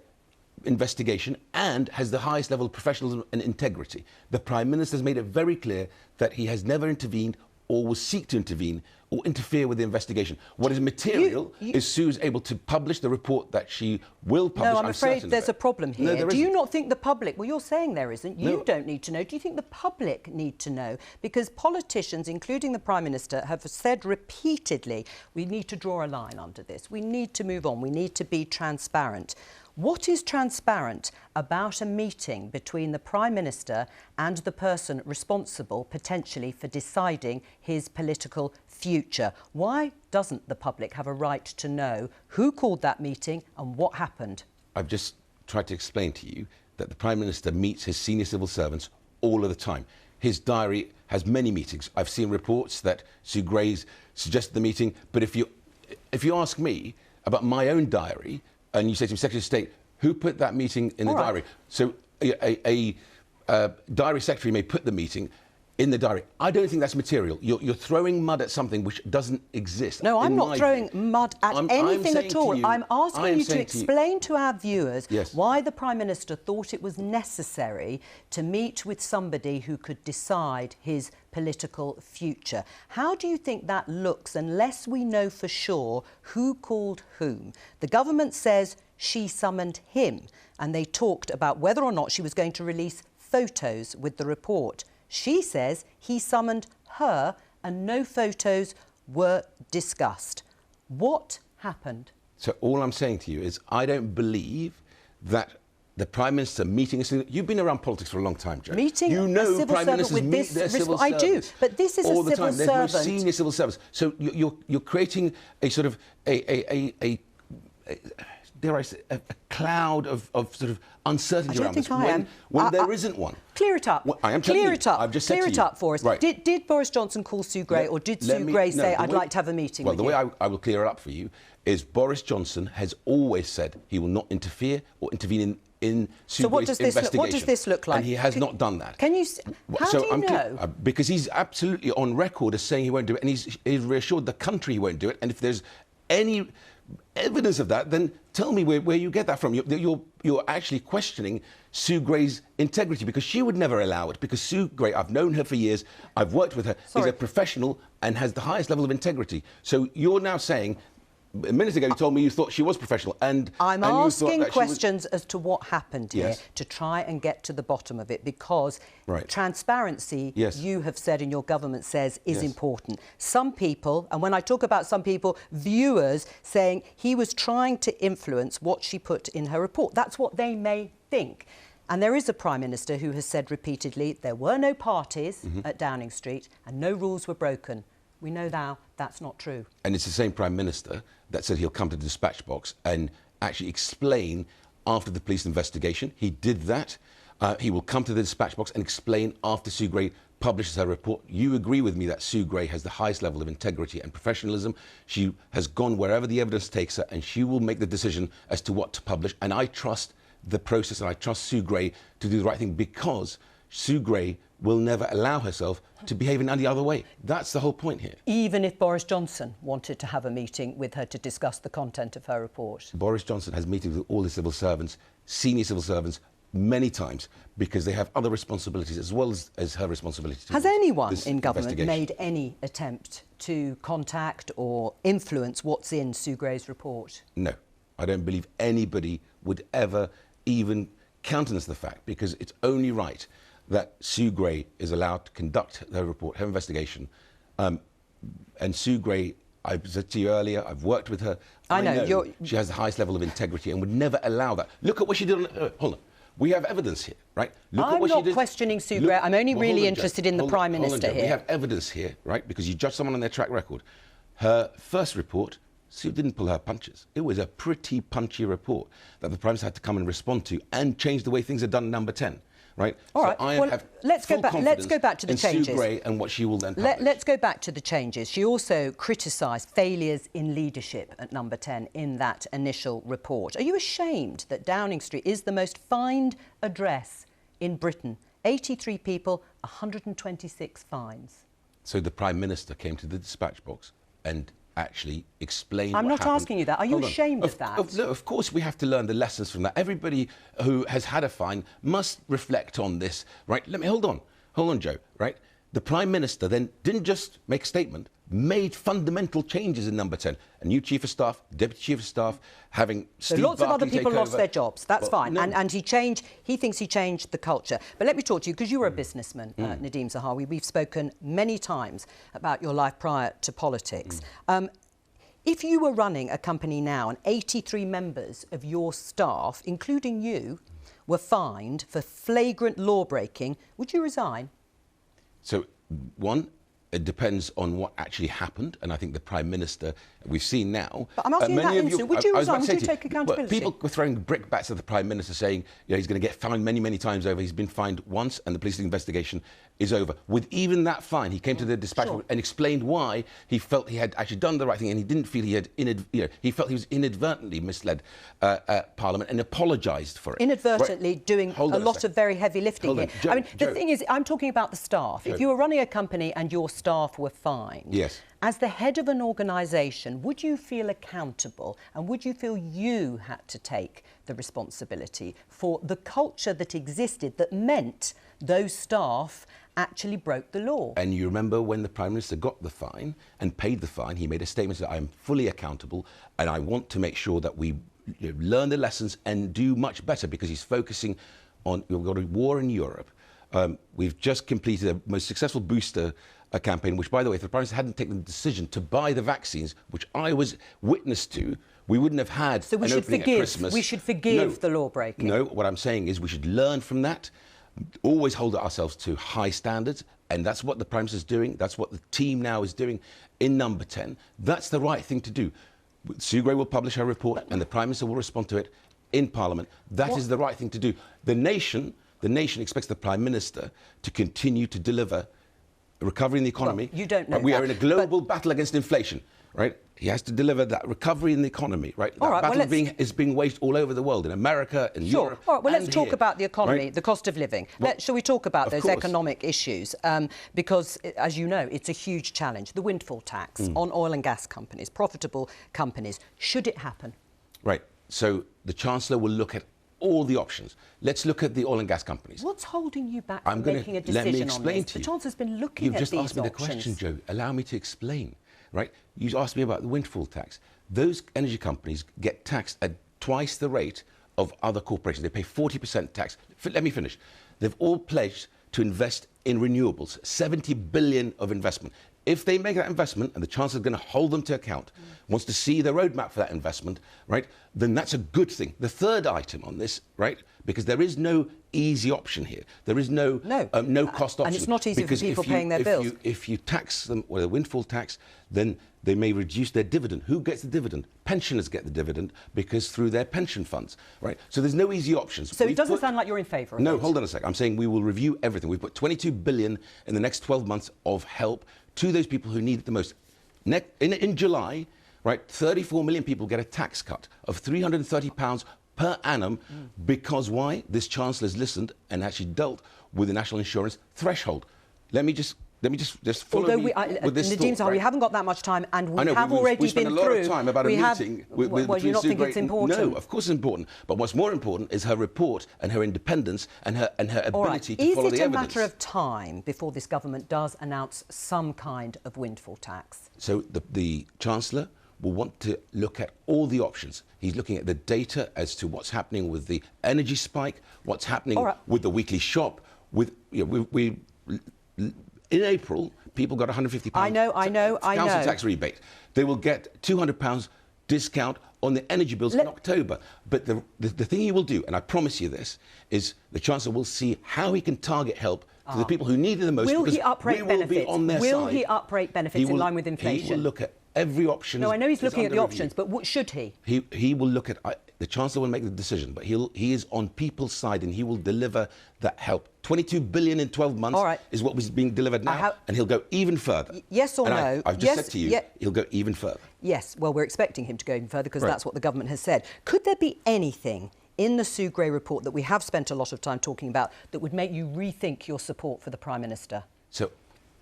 investigation and has the highest level of professionalism and integrity. The Prime Minister has made it very clear that he has never intervened or will seek to intervene or interfere with the investigation. What is material is Sue's able to publish the report that she will publish. No, I'm afraid there's a problem here. No, do you not think the public... Well, you're saying there isn't. You No. don't need to know. Do you think the public need to know? Because politicians, including the Prime Minister, have said repeatedly, we need to draw a line under this. We need to move on. We need to be transparent. What is transparent about a meeting between the Prime Minister and the person responsible, potentially, for deciding his political future? Why doesn't the public have a right to know who called that meeting and what happened? I've just tried to explain to you that the Prime Minister meets his senior civil servants all of the time. His diary has many meetings. I've seen reports that Sue Gray's suggested the meeting, but if you ask me about my own diary, and you say to me, Secretary of State, who put that meeting in the diary? So a diary secretary may put the meeting in the diary. I don't think that's material. You're throwing mud at something which doesn't exist. No, I'm not throwing mud at anything at all. I'm asking you to explain to our viewers why the Prime Minister thought it was necessary to meet with somebody who could decide his political future. How do you think that looks unless we know for sure who called whom? The government says she summoned him, and they talked about whether or not she was going to release photos with the report. She says he summoned her and no photos were discussed. What happened? So all I'm saying to you is I don't believe that the Prime Minister meeting... You've been around politics for a long time, Joe. Meeting you know a civil Prime servant Ministers with meet this... their civil I do, servants but this is all a the civil time. servant. There's no senior civil servants. So you're creating a sort of dare I say, a cloud of sort of uncertainty around this when there isn't one. Clear it up. Well, I am telling clear you. it up. I've just said clear to it you. up for us. Right. Did Boris Johnson call Sue Gray, or did Sue Gray say, I'd like to have a meeting with you? Well, the way I will clear it up for you is Boris Johnson has always said he will not interfere or intervene in Sue Gray's investigation. What does this look like? And he has not done that. Can you... How do you know? Because he's absolutely on record as saying he won't do it, and he's reassured the country he won't do it. And if there's any evidence of that, then tell me where you get that from. You're actually questioning Sue Gray's integrity, because she would never allow it. Because Sue Gray, I've known her for years, I've worked with her, is a professional and has the highest level of integrity. So you're now saying... A minute ago, you told me you thought she was professional, and I'm asking questions as to what happened here to try and get to the bottom of it, because transparency, you have said and your government says, is important. Some people, and when I talk about some people, viewers saying he was trying to influence what she put in her report. That's what they may think. And there is a Prime Minister who has said repeatedly there were no parties at Downing Street and no rules were broken. We know now that's not true. And it's the same Prime Minister that said he'll come to the dispatch box and actually explain after the police investigation. He did that. He will come to the dispatch box and explain after Sue Gray publishes her report. You agree with me that Sue Gray has the highest level of integrity and professionalism. She has gone wherever the evidence takes her, and she will make the decision as to what to publish. And I trust the process, and I trust Sue Gray to do the right thing, because Sue Gray will never allow herself to behave in any other way. That's the whole point here. Even if Boris Johnson wanted to have a meeting with her to discuss the content of her report? Boris Johnson has meetings with all the civil servants, senior civil servants, many times, because they have other responsibilities as well as her responsibility. Has anyone in government made any attempt to contact or influence what's in Sue Gray's report? No. I don't believe anybody would ever even countenance the fact, because it's only right that Sue Gray is allowed to conduct her report, her investigation. And Sue Gray, I said to you earlier, I've worked with her. I know she has the highest level of integrity and would never allow that. Look at what she did on... hold on. We have evidence here, right? I'm not questioning Sue Gray. I'm only really interested in the Prime Minister here. We have evidence here, right? Because you judge someone on their track record. Her first report, Sue didn't pull her punches. It was a pretty punchy report that the Prime Minister had to come and respond to and change the way things are done in Number 10. Right. All right. Well, let's go back to the changes. Sue Gray and what she will then publish. Let's go back to the changes. She also criticised failures in leadership at Number 10 in that initial report. Are you ashamed that Downing Street is the most fined address in Britain? 83 people, 126 fines. So the Prime Minister came to the dispatch box and actually explain I'm what not happened. Asking you that. Are you ashamed of that? Of course we have to learn the lessons from that. Everybody who has had a fine must reflect on this, right? Hold on, Joe, right? The Prime Minister then didn't just make a statement, made fundamental changes in Number 10. A new Chief of Staff, Deputy Chief of Staff, having Steve lots of other Barclay people take lost over. their jobs. That's Well, fine. no. And he thinks he changed the culture. But let me talk to you, because you were a businessman, Nadhim Zahawi. We've spoken many times about your life prior to politics. If you were running a company now and 83 members of your staff, including you, were fined for flagrant law breaking, would you resign? So, one, it depends on what actually happened, and I think the Prime Minister, we've seen now... But I'm asking you in that instance, would you resign? Would you take accountability? People were throwing brickbats at the Prime Minister saying, he's going to get fined many, many times over. He's been fined once, and the police investigation is over. With even that fine, he came to the dispatch and explained why he felt he had actually done the right thing, and he didn't feel he had... he felt he was inadvertently misled Parliament and apologised for it. Inadvertently doing a lot of very heavy lifting here. Joe, I mean, the thing is, I'm talking about the staff. Joe. If you were running a company and your staff were fined, yes, as the head of an organisation, would you feel accountable and would you feel you had to take the responsibility for the culture that existed that meant those staff actually broke the law? And you remember when the Prime Minister got the fine and paid the fine, he made a statement that I am fully accountable and I want to make sure that we learn the lessons and do much better, because he's focusing on, we've got a war in Europe. We've just completed the most successful booster campaign, which, by the way, if the Prime Minister hadn't taken the decision to buy the vaccines, which I was witness to, we wouldn't have had an opening at Christmas. We should forgive the law breaking. No, what I'm saying is we should learn from that, always hold ourselves to high standards, and that's what the Prime Minister is doing. That's what the team now is doing in Number 10. That's the right thing to do. Sue Gray will publish her report, and the Prime Minister will respond to it in Parliament. That is the right thing to do. The nation expects the Prime Minister to continue to deliver recovery in the economy. Well, you don't know We that, are in a global battle against inflation, right? He has to deliver that recovery in the economy, right? All right, that battle is being waged all over the world, in America, in Europe. All right, well, let's talk about the economy, right? the cost of living. Shall we talk about those economic issues? Because, as you know, it's a huge challenge. The windfall tax on oil and gas companies, profitable companies. Should it happen? Right. So the Chancellor will look at all the options. Let's look at the oil and gas companies. What's holding you back from making a decision let me explain on this? to you. The Chancellor's been looking at these options. You've just asked me the question, Joe. Allow me to explain, right? You asked me about the windfall tax. Those energy companies get taxed at twice the rate of other corporations. They pay 40% tax. Let me finish. They've all pledged to invest in renewables, 70 billion of investment. If they make that investment, and the Chancellor is going to hold them to account, wants to see the roadmap for that investment, right, then that's a good thing. The third item on this, right, because there is no easy option here. There is no cost option. And it's not easy for people paying their bills. If you tax them with a windfall tax, then they may reduce their dividend. Who gets the dividend? Pensioners get the dividend, because through their pension funds, right? So there's no easy options. So it doesn't sound like you're in favour of it. No, hold on a sec. I'm saying we will review everything. We've put 22 billion in the next 12 months of help to those people who need it the most. In July, right, 34 million people get a tax cut of £330 per annum. Because why? This Chancellor has listened and actually dealt with the national insurance threshold. Let me just follow me with this Nadhim thought, Zahawi, we right? haven't got that much time, and we have we already spent been a lot through. of time about a meeting with well, you not think it's important? No, of course it's important. But what's more important is her report and her independence and her ability to follow the evidence. Is it a matter of time before this government does announce some kind of windfall tax? So the Chancellor will want to look at all the options. He's looking at the data as to what's happening with the energy spike, what's happening with the weekly shop. In April, people got £150 council tax rebate. They will get £200 discount on the energy bills in October. But the thing he will do, and I promise you this, is the Chancellor will see how he can target help to the people who need it the most. Will he uprate benefits? Will he uprate benefits in line with inflation? He will look at every option. No, I know he's is looking at under the review. options, but should he? He will look at the Chancellor will make the decision, but he is on people's side and he will deliver that help. 22 billion in 12 months is what was being delivered now, and he'll go even further. Yes or no? I've just said to you, he'll go even further. Yes, well, we're expecting him to go even further because that's what the government has said. Could there be anything in the Sue Gray report that we have spent a lot of time talking about that would make you rethink your support for the Prime Minister? So,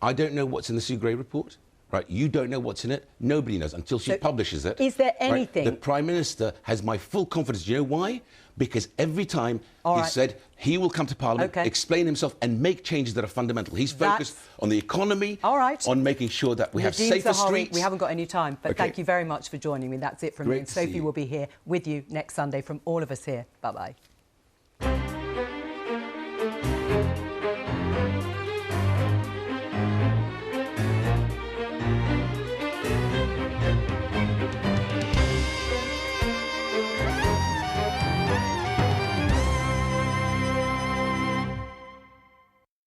I don't know what's in the Sue Gray report. Right, you don't know what's in it. Nobody knows until she publishes it. Is there anything? Right? The Prime Minister has my full confidence. Do you know why? Because every time he said he will come to Parliament, explain himself and make changes that are fundamental. He's focused on the economy, on making sure that we have safer streets. We haven't got any time, but thank you very much for joining me. That's it from me. And Sophie will be here with you next Sunday from all of us here. Bye-bye.